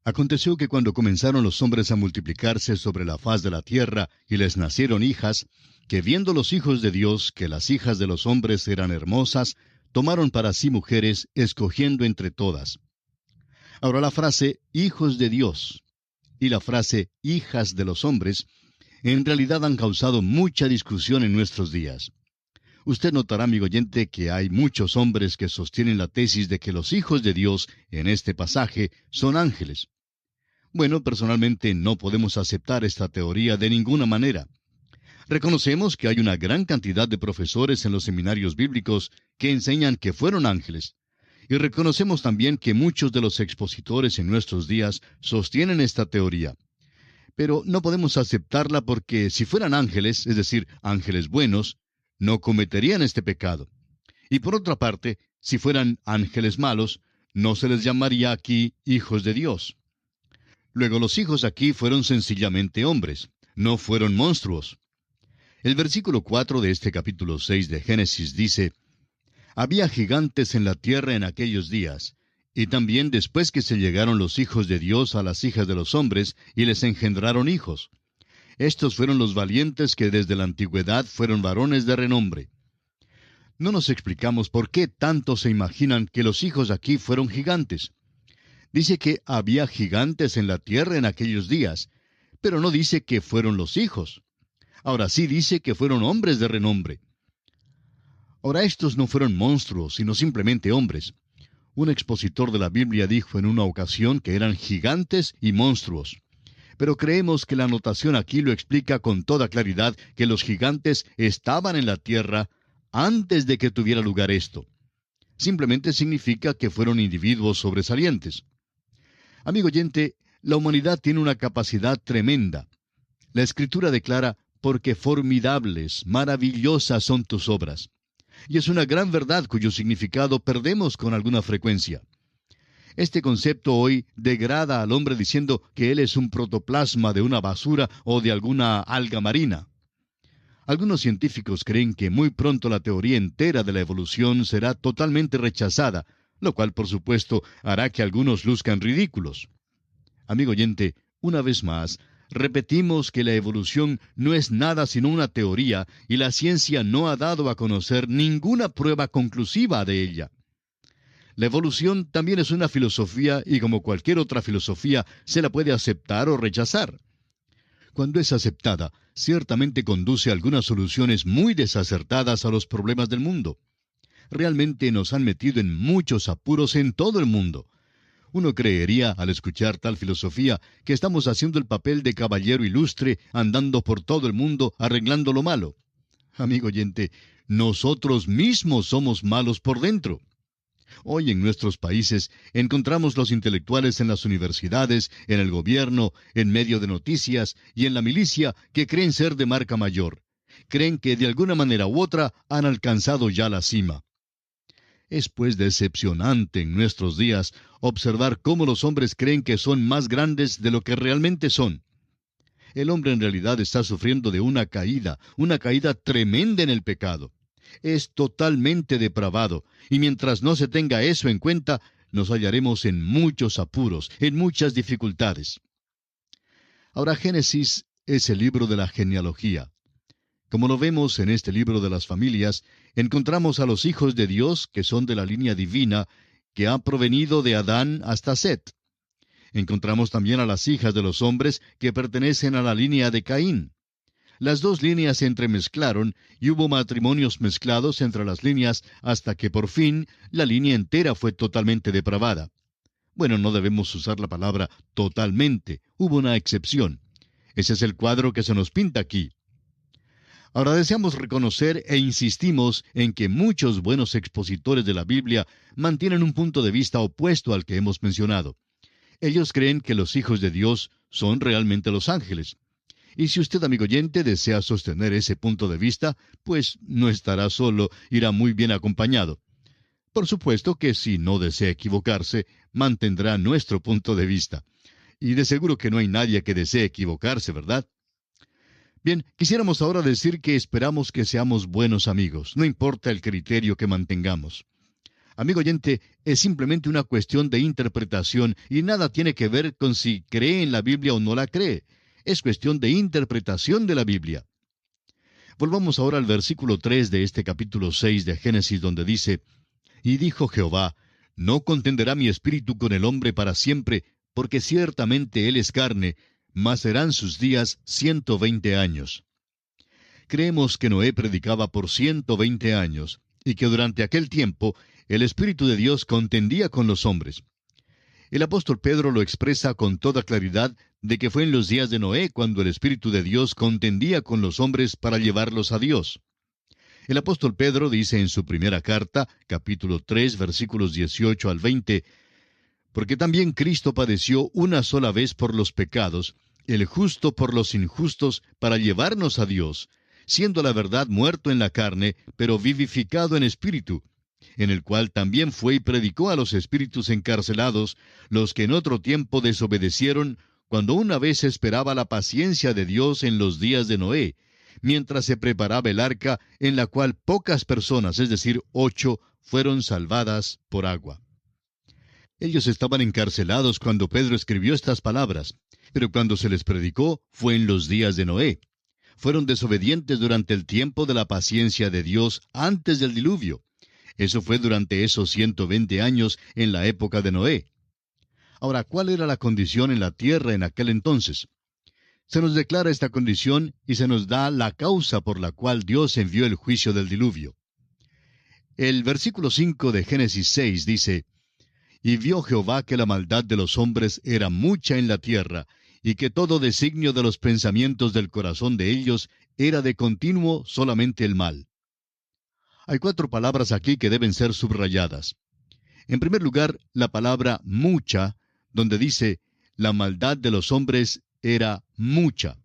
Aconteció que cuando comenzaron los hombres a multiplicarse sobre la faz de la tierra y les nacieron hijas, que viendo los hijos de Dios que las hijas de los hombres eran hermosas, tomaron para sí mujeres, escogiendo entre todas. Ahora la frase hijos de Dios y la frase hijas de los hombres en realidad han causado mucha discusión en nuestros días. Usted notará, amigo oyente, que hay muchos hombres que sostienen la tesis de que los hijos de Dios, en este pasaje, son ángeles. Bueno, personalmente no podemos aceptar esta teoría de ninguna manera. Reconocemos que hay una gran cantidad de profesores en los seminarios bíblicos que enseñan que fueron ángeles. Y reconocemos también que muchos de los expositores en nuestros días sostienen esta teoría. Pero no podemos aceptarla porque si fueran ángeles, es decir, ángeles buenos, no cometerían este pecado. Y por otra parte, si fueran ángeles malos, no se les llamaría aquí hijos de Dios. Luego, los hijos aquí fueron sencillamente hombres, no fueron monstruos. El versículo 4 de este capítulo 6 de Génesis dice: Había gigantes en la tierra en aquellos días, y también después que se llegaron los hijos de Dios a las hijas de los hombres, y les engendraron hijos. Estos fueron los valientes que desde la antigüedad fueron varones de renombre. no nos explicamos por qué tanto se imaginan que los hijos aquí fueron gigantes. Dice que había gigantes en la tierra en aquellos días, pero no dice que fueron los hijos. Ahora sí dice que fueron hombres de renombre. Ahora estos no fueron monstruos, sino simplemente hombres. Un expositor de la Biblia dijo en una ocasión que eran gigantes y monstruos. Pero creemos que la anotación aquí lo explica con toda claridad que los gigantes estaban en la tierra antes de que tuviera lugar esto. Simplemente significa que fueron individuos sobresalientes. Amigo oyente, la humanidad tiene una capacidad tremenda. La Escritura declara, porque formidables, maravillosas son tus obras. Y es una gran verdad cuyo significado perdemos con alguna frecuencia. Este concepto hoy degrada al hombre diciendo que él es un protoplasma de una basura o de alguna alga marina. Algunos científicos creen que muy pronto la teoría entera de la evolución será totalmente rechazada, lo cual por supuesto hará que algunos luzcan ridículos. Amigo oyente, una vez más, repetimos que la evolución no es nada sino una teoría y la ciencia no ha dado a conocer ninguna prueba conclusiva de ella. La evolución también es una filosofía y como cualquier otra filosofía se la puede aceptar o rechazar. Cuando es aceptada, ciertamente conduce a algunas soluciones muy desacertadas a los problemas del mundo. Realmente nos han metido en muchos apuros en todo el mundo. Uno creería, al escuchar tal filosofía, que estamos haciendo el papel de caballero ilustre, andando por todo el mundo, arreglando lo malo. Amigo oyente, nosotros mismos somos malos por dentro. Hoy en nuestros países encontramos los intelectuales en las universidades, en el gobierno, en medio de noticias y en la milicia que creen ser de marca mayor. Creen que de alguna manera u otra han alcanzado ya la cima. Es pues decepcionante en nuestros días observar cómo los hombres creen que son más grandes de lo que realmente son. El hombre en realidad está sufriendo de una caída tremenda en el pecado. Es totalmente depravado, y mientras no se tenga eso en cuenta, nos hallaremos en muchos apuros, en muchas dificultades. Ahora, Génesis es el libro de la genealogía. Como lo vemos en este libro de las familias, encontramos a los hijos de Dios que son de la línea divina, que ha provenido de Adán hasta Set. Encontramos también a las hijas de los hombres que pertenecen a la línea de Caín. Las dos líneas se entremezclaron y hubo matrimonios mezclados entre las líneas hasta que por fin la línea entera fue totalmente depravada. Bueno, no debemos usar la palabra totalmente, hubo una excepción. Ese es el cuadro que se nos pinta aquí. Ahora deseamos reconocer e insistimos en que muchos buenos expositores de la Biblia mantienen un punto de vista opuesto al que hemos mencionado. Ellos creen que los hijos de Dios son realmente los ángeles. Y si usted, amigo oyente, desea sostener ese punto de vista, pues no estará solo, irá muy bien acompañado. Por supuesto que si no desea equivocarse, mantendrá nuestro punto de vista. Y de seguro que no hay nadie que desee equivocarse, ¿verdad? Bien, quisiéramos ahora decir que esperamos que seamos buenos amigos, no importa el criterio que mantengamos. Amigo oyente, es simplemente una cuestión de interpretación y nada tiene que ver con si cree en la Biblia o no la cree. Es cuestión de interpretación de la Biblia. Volvamos ahora al versículo 3 de este capítulo 6 de Génesis, donde dice, «Y dijo Jehová, no contenderá mi espíritu con el hombre para siempre, porque ciertamente él es carne, mas serán sus días 120 años». Creemos que Noé predicaba por 120 años, y que durante aquel tiempo el Espíritu de Dios contendía con los hombres. El apóstol Pedro lo expresa con toda claridad de que fue en los días de Noé cuando el Espíritu de Dios contendía con los hombres para llevarlos a Dios. El apóstol Pedro dice en su primera carta, capítulo 3, versículos 18 al 20, «Porque también Cristo padeció una sola vez por los pecados, el justo por los injustos, para llevarnos a Dios, siendo la verdad muerto en la carne, pero vivificado en espíritu, en el cual también fue y predicó a los espíritus encarcelados, los que en otro tiempo desobedecieron, cuando una vez esperaba la paciencia de Dios en los días de Noé, mientras se preparaba el arca, en la cual pocas personas, es decir, 8, fueron salvadas por agua». Ellos estaban encarcelados cuando Pedro escribió estas palabras, pero cuando se les predicó fue en los días de Noé. fueron desobedientes durante el tiempo de la paciencia de Dios antes del diluvio. Eso fue durante esos 120 años en la época de Noé. Ahora, ¿cuál era la condición en la tierra en aquel entonces? Se nos declara esta condición y se nos da la causa por la cual Dios envió el juicio del diluvio. El versículo 5 de Génesis 6 dice, «Y vio Jehová que la maldad de los hombres era mucha en la tierra, y que todo designio de los pensamientos del corazón de ellos era de continuo solamente el mal». Hay 4 palabras aquí que deben ser subrayadas. En primer lugar, la palabra mucha, donde dice, la maldad de los hombres era mucha.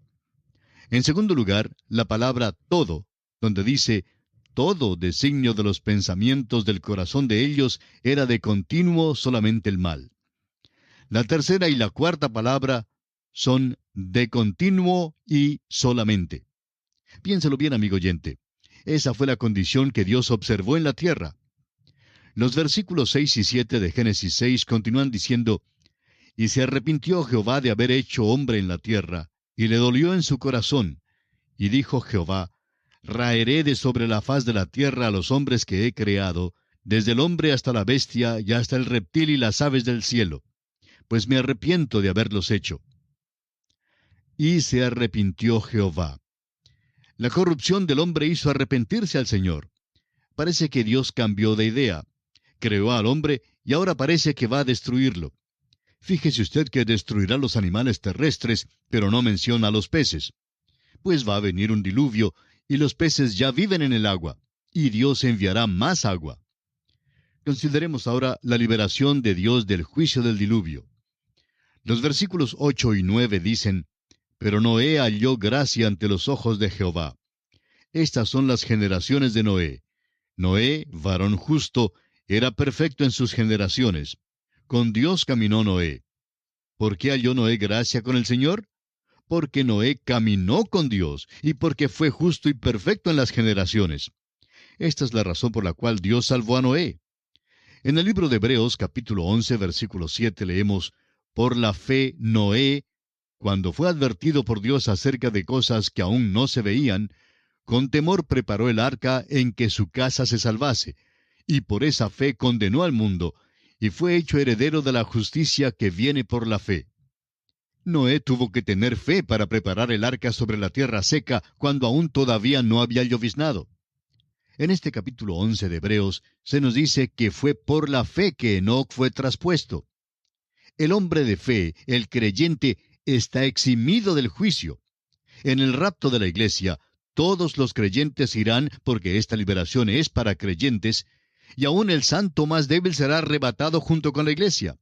En segundo lugar, la palabra todo, donde dice, todo designio de los pensamientos del corazón de ellos era de continuo solamente el mal. La tercera y la cuarta palabra son de continuo y solamente. Piénselo bien, amigo oyente. Esa fue la condición que Dios observó en la tierra. Los versículos 6 y 7 de Génesis 6 continúan diciendo, «Y se arrepintió Jehová de haber hecho hombre en la tierra, y le dolió en su corazón. Y dijo Jehová, raeré de sobre la faz de la tierra a los hombres que he creado, desde el hombre hasta la bestia y hasta el reptil y las aves del cielo, pues me arrepiento de haberlos hecho». Y se arrepintió Jehová. La corrupción del hombre hizo arrepentirse al Señor. Parece que Dios cambió de idea. Creó al hombre y ahora parece que va a destruirlo. Fíjese usted que destruirá los animales terrestres, pero no menciona a los peces. Pues va a venir un diluvio, y los peces ya viven en el agua, y Dios enviará más agua. Consideremos ahora la liberación de Dios del juicio del diluvio. Los versículos 8 y 9 dicen, «Pero Noé halló gracia ante los ojos de Jehová». Estas son las generaciones de Noé. Noé, varón justo, era perfecto en sus generaciones. Con Dios caminó Noé. ¿Por qué halló Noé gracia con el Señor? Porque Noé caminó con Dios, y porque fue justo y perfecto en las generaciones. Esta es la razón por la cual Dios salvó a Noé. En el libro de Hebreos, capítulo 11, versículo 7, leemos, «Por la fe Noé, cuando fue advertido por Dios acerca de cosas que aún no se veían, con temor preparó el arca en que su casa se salvase, y por esa fe condenó al mundo, y fue hecho heredero de la justicia que viene por la fe». Noé tuvo que tener fe para preparar el arca sobre la tierra seca cuando aún todavía no había lloviznado. En este capítulo 11 de Hebreos se nos dice que fue por la fe que Enoc fue traspuesto. El hombre de fe, el creyente, está eximido del juicio. En el rapto de la iglesia, todos los creyentes irán porque esta liberación es para creyentes, y aún el santo más débil será arrebatado junto con la iglesia.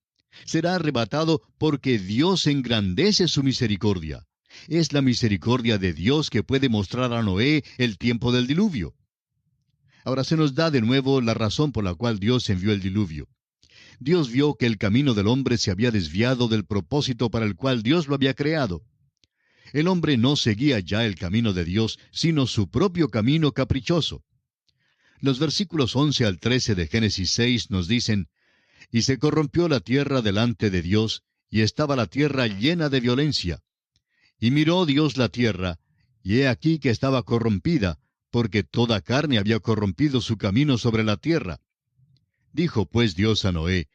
Será arrebatado porque Dios engrandece su misericordia. Es la misericordia de Dios que puede mostrar a Noé el tiempo del diluvio. Ahora se nos da de nuevo la razón por la cual Dios envió el diluvio. Dios vio que el camino del hombre se había desviado del propósito para el cual Dios lo había creado. El hombre no seguía ya el camino de Dios, sino su propio camino caprichoso. Los versículos 11 al 13 de Génesis 6 nos dicen, «Y se corrompió la tierra delante de Dios, y estaba la tierra llena de violencia. Y miró Dios la tierra, y he aquí que estaba corrompida, porque toda carne había corrompido su camino sobre la tierra. Dijo pues Dios a Noé,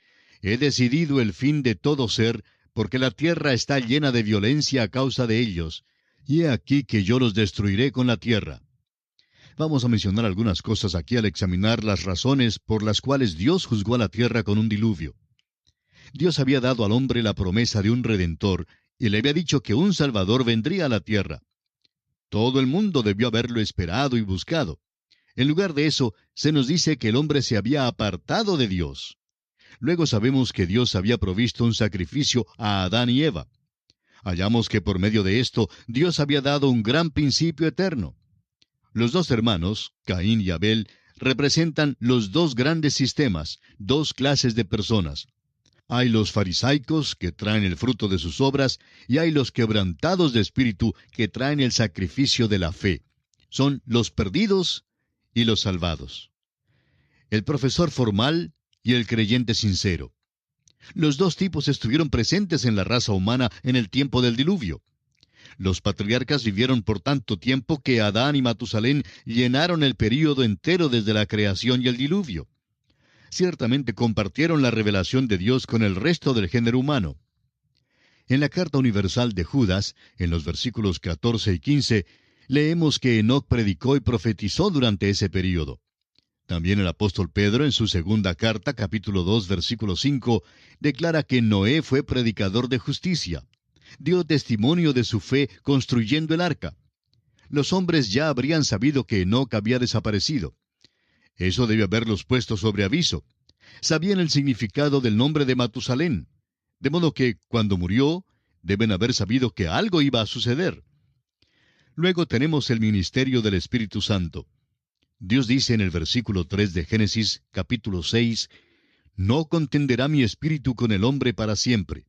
he decidido el fin de todo ser, porque la tierra está llena de violencia a causa de ellos, y he aquí que yo los destruiré con la tierra». Vamos a mencionar algunas cosas aquí al examinar las razones por las cuales Dios juzgó a la tierra con un diluvio. Dios había dado al hombre la promesa de un Redentor, y le había dicho que un Salvador vendría a la tierra. Todo el mundo debió haberlo esperado y buscado. En lugar de eso, se nos dice que el hombre se había apartado de Dios. Luego sabemos que Dios había provisto un sacrificio a Adán y Eva. Hallamos que por medio de esto, Dios había dado un gran principio eterno. Los dos hermanos, Caín y Abel, representan los dos grandes sistemas, dos clases de personas. Hay los farisaicos, que traen el fruto de sus obras, y hay los quebrantados de espíritu, que traen el sacrificio de la fe. Son los perdidos y los salvados. El profesor formal y el creyente sincero. Los dos tipos estuvieron presentes en la raza humana en el tiempo del diluvio. Los patriarcas vivieron por tanto tiempo que Adán y Matusalén llenaron el período entero desde la creación y el diluvio. Ciertamente compartieron la revelación de Dios con el resto del género humano. En la Carta Universal de Judas, en los versículos 14 y 15, leemos que Enoc predicó y profetizó durante ese período. También el apóstol Pedro, en su segunda carta, capítulo 2, versículo 5, declara que Noé fue predicador de justicia. Dio testimonio de su fe construyendo el arca. Los hombres ya habrían sabido que Enoc había desaparecido. Eso debe haberlos puesto sobre aviso. Sabían el significado del nombre de Matusalén. De modo que, cuando murió, deben haber sabido que algo iba a suceder. Luego tenemos el ministerio del Espíritu Santo. Dios dice en el versículo 3 de Génesis, capítulo 6, «No contenderá mi espíritu con el hombre para siempre».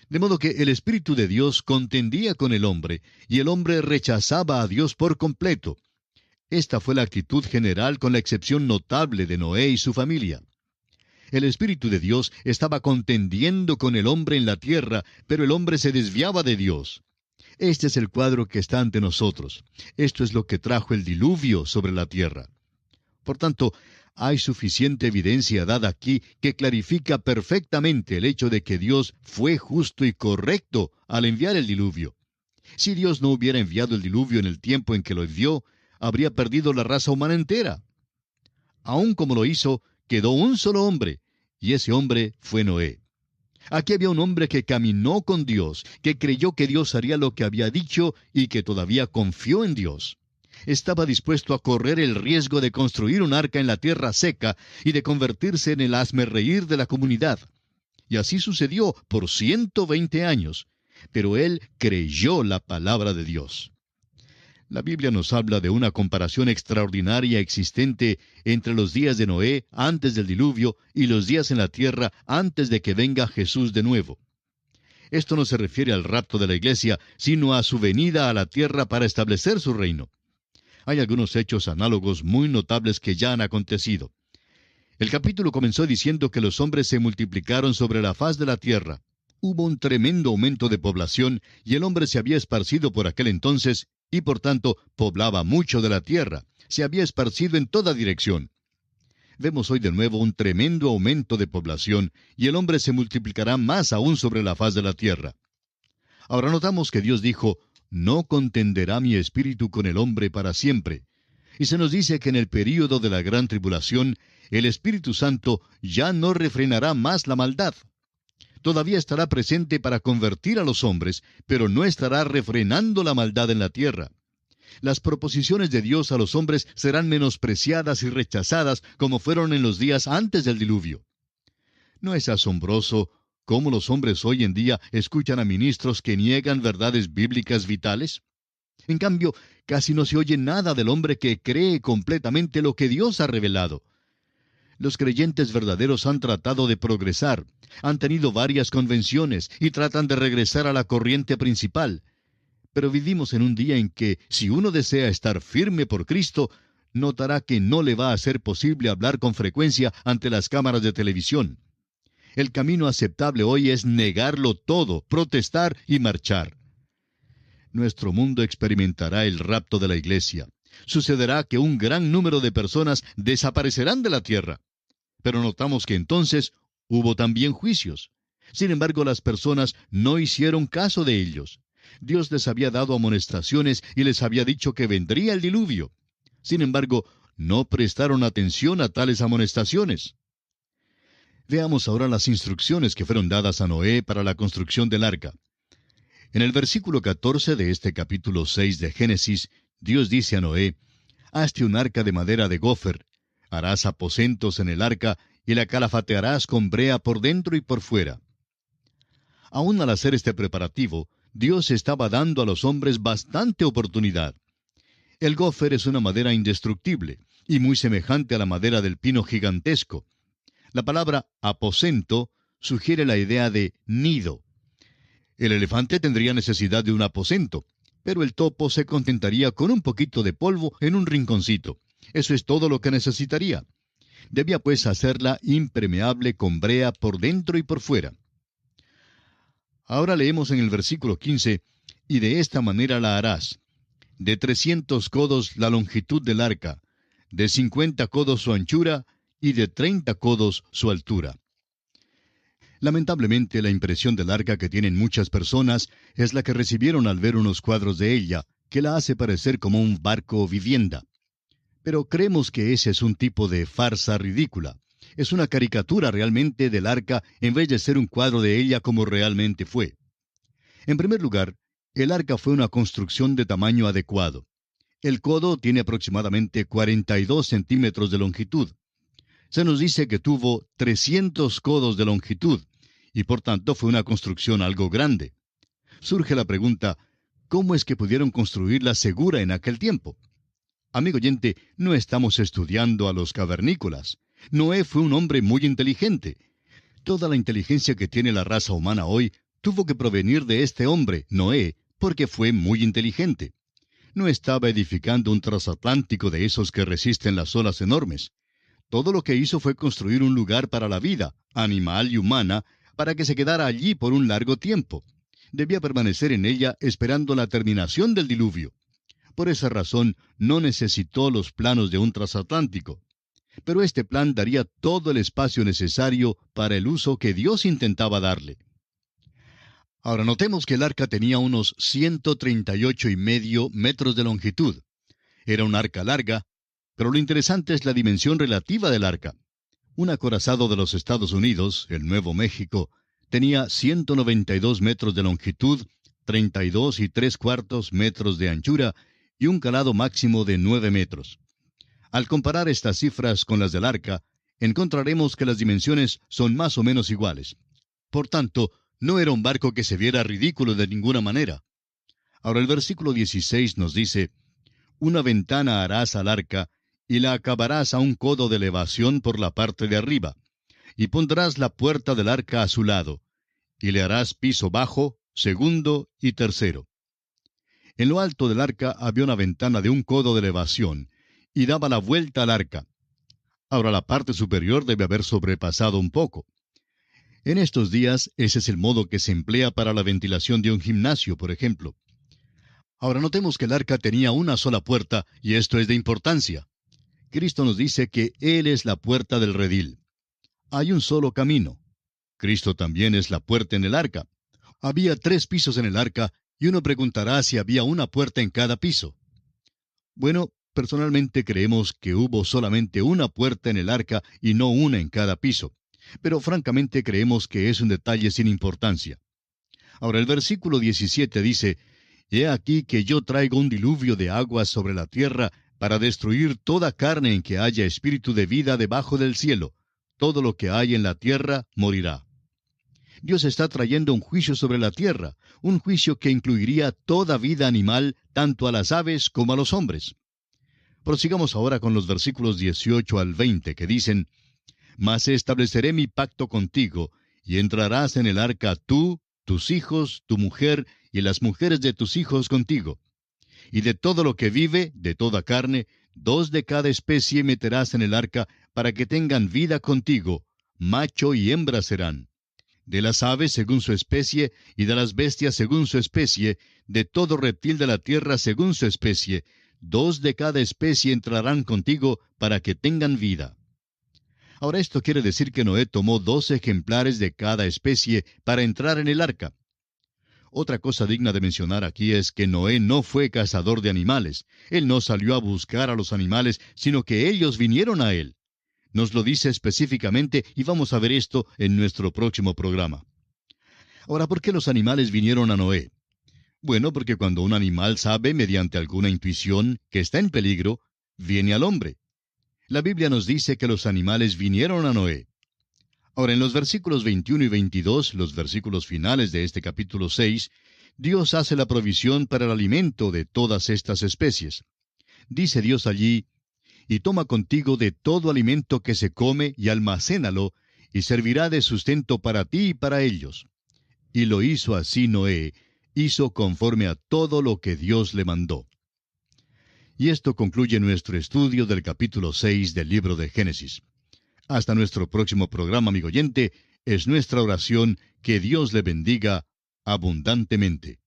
De modo que el Espíritu de Dios contendía con el hombre, y el hombre rechazaba a Dios por completo. Esta fue la actitud general con la excepción notable de Noé y su familia. El Espíritu de Dios estaba contendiendo con el hombre en la tierra, pero el hombre se desviaba de Dios. Este es el cuadro que está ante nosotros. Esto es lo que trajo el diluvio sobre la tierra. Por tanto, hay suficiente evidencia dada aquí que clarifica perfectamente el hecho de que Dios fue justo y correcto al enviar el diluvio. Si Dios no hubiera enviado el diluvio en el tiempo en que lo envió, habría perdido la raza humana entera. Aun como lo hizo, quedó un solo hombre, y ese hombre fue Noé. Aquí había un hombre que caminó con Dios, que creyó que Dios haría lo que había dicho y que todavía confió en Dios. Estaba dispuesto a correr el riesgo de construir un arca en la tierra seca y de convertirse en el hazmerreír de la comunidad. Y así sucedió por 120 años. Pero él creyó la palabra de Dios. La Biblia nos habla de una comparación extraordinaria existente entre los días de Noé antes del diluvio y los días en la tierra antes de que venga Jesús de nuevo. Esto no se refiere al rapto de la iglesia, sino a su venida a la tierra para establecer su reino. Hay algunos hechos análogos muy notables que ya han acontecido. El capítulo comenzó diciendo que los hombres se multiplicaron sobre la faz de la tierra. Hubo un tremendo aumento de población y el hombre se había esparcido por aquel entonces y por tanto poblaba mucho de la tierra, se había esparcido en toda dirección. Vemos hoy de nuevo un tremendo aumento de población y el hombre se multiplicará más aún sobre la faz de la tierra. Ahora notamos que Dios dijo, «No contenderá mi espíritu con el hombre para siempre». Y se nos dice que en el período de la gran tribulación, el Espíritu Santo ya no refrenará más la maldad. Todavía estará presente para convertir a los hombres, pero no estará refrenando la maldad en la tierra. Las proposiciones de Dios a los hombres serán menospreciadas y rechazadas como fueron en los días antes del diluvio. ¿No es asombroso cómo los hombres hoy en día escuchan a ministros que niegan verdades bíblicas vitales? En cambio, casi no se oye nada del hombre que cree completamente lo que Dios ha revelado. Los creyentes verdaderos han tratado de progresar, han tenido varias convenciones y tratan de regresar a la corriente principal. Pero vivimos en un día en que, si uno desea estar firme por Cristo, notará que no le va a ser posible hablar con frecuencia ante las cámaras de televisión. El camino aceptable hoy es negarlo todo, protestar y marchar. Nuestro mundo experimentará el rapto de la iglesia. Sucederá que un gran número de personas desaparecerán de la tierra. Pero notamos que entonces hubo también juicios. Sin embargo, las personas no hicieron caso de ellos. Dios les había dado amonestaciones y les había dicho que vendría el diluvio. Sin embargo, no prestaron atención a tales amonestaciones. Veamos ahora las instrucciones que fueron dadas a Noé para la construcción del arca. En el versículo 14 de este capítulo 6 de Génesis, Dios dice a Noé, «Hazte un arca de madera de gofer, harás aposentos en el arca y la calafatearás con brea por dentro y por fuera». Aún al hacer este preparativo, Dios estaba dando a los hombres bastante oportunidad. El gofer es una madera indestructible y muy semejante a la madera del pino gigantesco. La palabra aposento sugiere la idea de nido. El elefante tendría necesidad de un aposento, pero el topo se contentaría con un poquito de polvo en un rinconcito. Eso es todo lo que necesitaría. Debía pues hacerla impermeable con brea por dentro y por fuera. Ahora leemos en el versículo 15, y de esta manera la harás. De 300 codos la longitud del arca, de 50 codos su anchura, y de 30 codos su altura. Lamentablemente, la impresión del arca que tienen muchas personas es la que recibieron al ver unos cuadros de ella, que la hace parecer como un barco o vivienda. Pero creemos que ese es un tipo de farsa ridícula. Es una caricatura realmente del arca en vez de ser un cuadro de ella como realmente fue. En primer lugar, el arca fue una construcción de tamaño adecuado. El codo tiene aproximadamente 42 centímetros de longitud. Se nos dice que tuvo 300 codos de longitud, y por tanto fue una construcción algo grande. Surge la pregunta, ¿cómo es que pudieron construirla segura en aquel tiempo? Amigo oyente, no estamos estudiando a los cavernícolas. Noé fue un hombre muy inteligente. Toda la inteligencia que tiene la raza humana hoy tuvo que provenir de este hombre, Noé, porque fue muy inteligente. No estaba edificando un transatlántico de esos que resisten las olas enormes. Todo lo que hizo fue construir un lugar para la vida, animal y humana, para que se quedara allí por un largo tiempo. Debía permanecer en ella esperando la terminación del diluvio. Por esa razón, no necesitó los planos de un transatlántico. Pero este plan daría todo el espacio necesario para el uso que Dios intentaba darle. Ahora notemos que el arca tenía unos 138,5 metros de longitud. Era un arca larga, pero lo interesante es la dimensión relativa del arca. Un acorazado de los Estados Unidos, el Nuevo México, tenía 192 metros de longitud, 32 3/4 metros de anchura y un calado máximo de 9 metros. Al comparar estas cifras con las del arca, encontraremos que las dimensiones son más o menos iguales. Por tanto, no era un barco que se viera ridículo de ninguna manera. Ahora el versículo 16 nos dice, «Una ventana harás al arca, y la acabarás a un codo de elevación por la parte de arriba, y pondrás la puerta del arca a su lado, y le harás piso bajo, segundo y tercero». En lo alto del arca había una ventana de un codo de elevación, y daba la vuelta al arca. Ahora la parte superior debe haber sobrepasado un poco. En estos días, ese es el modo que se emplea para la ventilación de un gimnasio, por ejemplo. Ahora notemos que el arca tenía una sola puerta, y esto es de importancia. Cristo nos dice que Él es la puerta del redil. Hay un solo camino. Cristo también es la puerta en el arca. Había 3 pisos en el arca, y uno preguntará si había una puerta en cada piso. Bueno, personalmente creemos que hubo solamente una puerta en el arca y no una en cada piso. Pero francamente creemos que es un detalle sin importancia. Ahora el versículo 17 dice, «He aquí que yo traigo un diluvio de aguas sobre la tierra para destruir toda carne en que haya espíritu de vida debajo del cielo. Todo lo que hay en la tierra morirá». Dios está trayendo un juicio sobre la tierra, un juicio que incluiría toda vida animal, tanto a las aves como a los hombres. Prosigamos ahora con los versículos 18 al 20, que dicen, «Mas estableceré mi pacto contigo, y entrarás en el arca tú, tus hijos, tu mujer, y las mujeres de tus hijos contigo. Y de todo lo que vive, de toda carne, 2 de cada especie meterás en el arca, para que tengan vida contigo, macho y hembra serán. De las aves según su especie, y de las bestias según su especie, de todo reptil de la tierra según su especie, 2 de cada especie entrarán contigo, para que tengan vida». Ahora esto quiere decir que Noé tomó 2 ejemplares de cada especie para entrar en el arca. Otra cosa digna de mencionar aquí es que Noé no fue cazador de animales. Él no salió a buscar a los animales, sino que ellos vinieron a él. Nos lo dice específicamente y vamos a ver esto en nuestro próximo programa. Ahora, ¿por qué los animales vinieron a Noé? Bueno, porque cuando un animal sabe mediante alguna intuición que está en peligro, viene al hombre. La Biblia nos dice que los animales vinieron a Noé. Ahora, en los versículos 21 y 22, los versículos finales de este capítulo 6, Dios hace la provisión para el alimento de todas estas especies. Dice Dios allí, «Y toma contigo de todo alimento que se come y almacénalo, y servirá de sustento para ti y para ellos». Y lo hizo así Noé, hizo conforme a todo lo que Dios le mandó. Y esto concluye nuestro estudio del capítulo 6 del libro de Génesis. Hasta nuestro próximo programa, amigo oyente, es nuestra oración que Dios le bendiga abundantemente.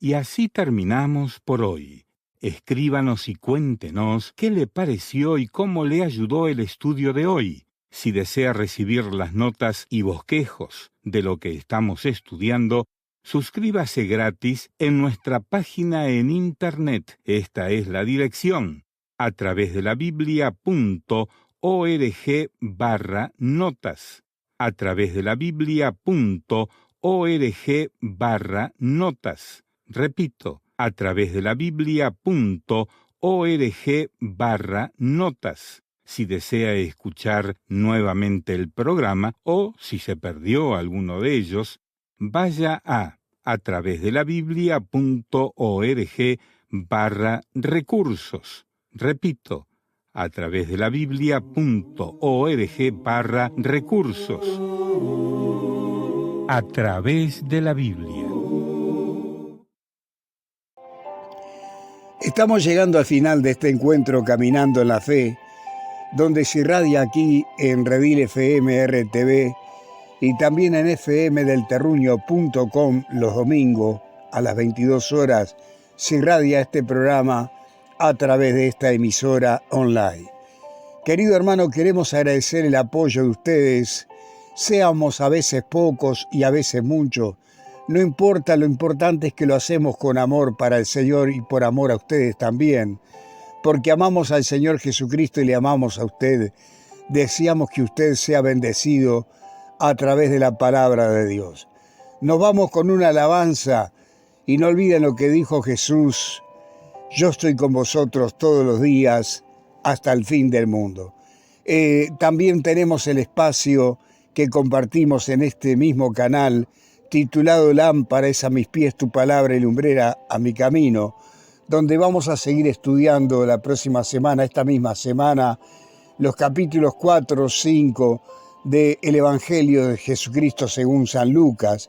Y así terminamos por hoy. Escríbanos y cuéntenos qué le pareció y cómo le ayudó el estudio de hoy. Si desea recibir las notas y bosquejos de lo que estamos estudiando, suscríbase gratis en nuestra página en Internet. Esta es la dirección: a través de la Biblia.org/notas. A través de la Biblia.org/notas. Repito, a través de la Biblia.org/notas. Si desea escuchar nuevamente el programa o si se perdió alguno de ellos, vaya a través de la Biblia.org/recursos. Repito, a través de la Biblia.org/recursos. A través de la Biblia. Estamos llegando al final de este encuentro Caminando en la Fe, donde se irradia aquí en Redil FM RTV y también en fmdelterruño.com los domingos a las 22 horas se irradia este programa a través de esta emisora online. Querido hermano, queremos agradecer el apoyo de ustedes, seamos a veces pocos y a veces muchos, no importa, lo importante es que lo hacemos con amor para el Señor y por amor a ustedes también, porque amamos al Señor Jesucristo y le amamos a usted. Deseamos que usted sea bendecido a través de la palabra de Dios. Nos vamos con una alabanza y no olviden lo que dijo Jesús: yo estoy con vosotros todos los días hasta el fin del mundo. También tenemos el espacio que compartimos en este mismo canal, titulado Lámpara es a mis pies tu palabra y lumbrera a mi camino, donde vamos a seguir estudiando la próxima semana, esta misma semana, los capítulos 4, 5 del Evangelio de Jesucristo según San Lucas.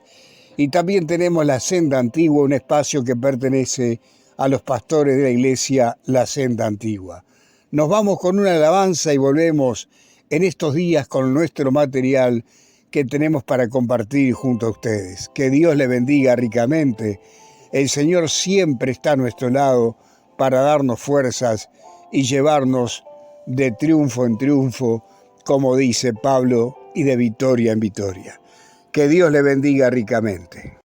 Y también tenemos la Senda Antigua, un espacio que pertenece a los pastores de la iglesia La Senda Antigua. Nos vamos con una alabanza y volvemos en estos días con nuestro material que tenemos para compartir junto a ustedes. Que Dios le bendiga ricamente. El Señor siempre está a nuestro lado para darnos fuerzas y llevarnos de triunfo en triunfo, como dice Pablo, y de victoria en victoria. Que Dios le bendiga ricamente.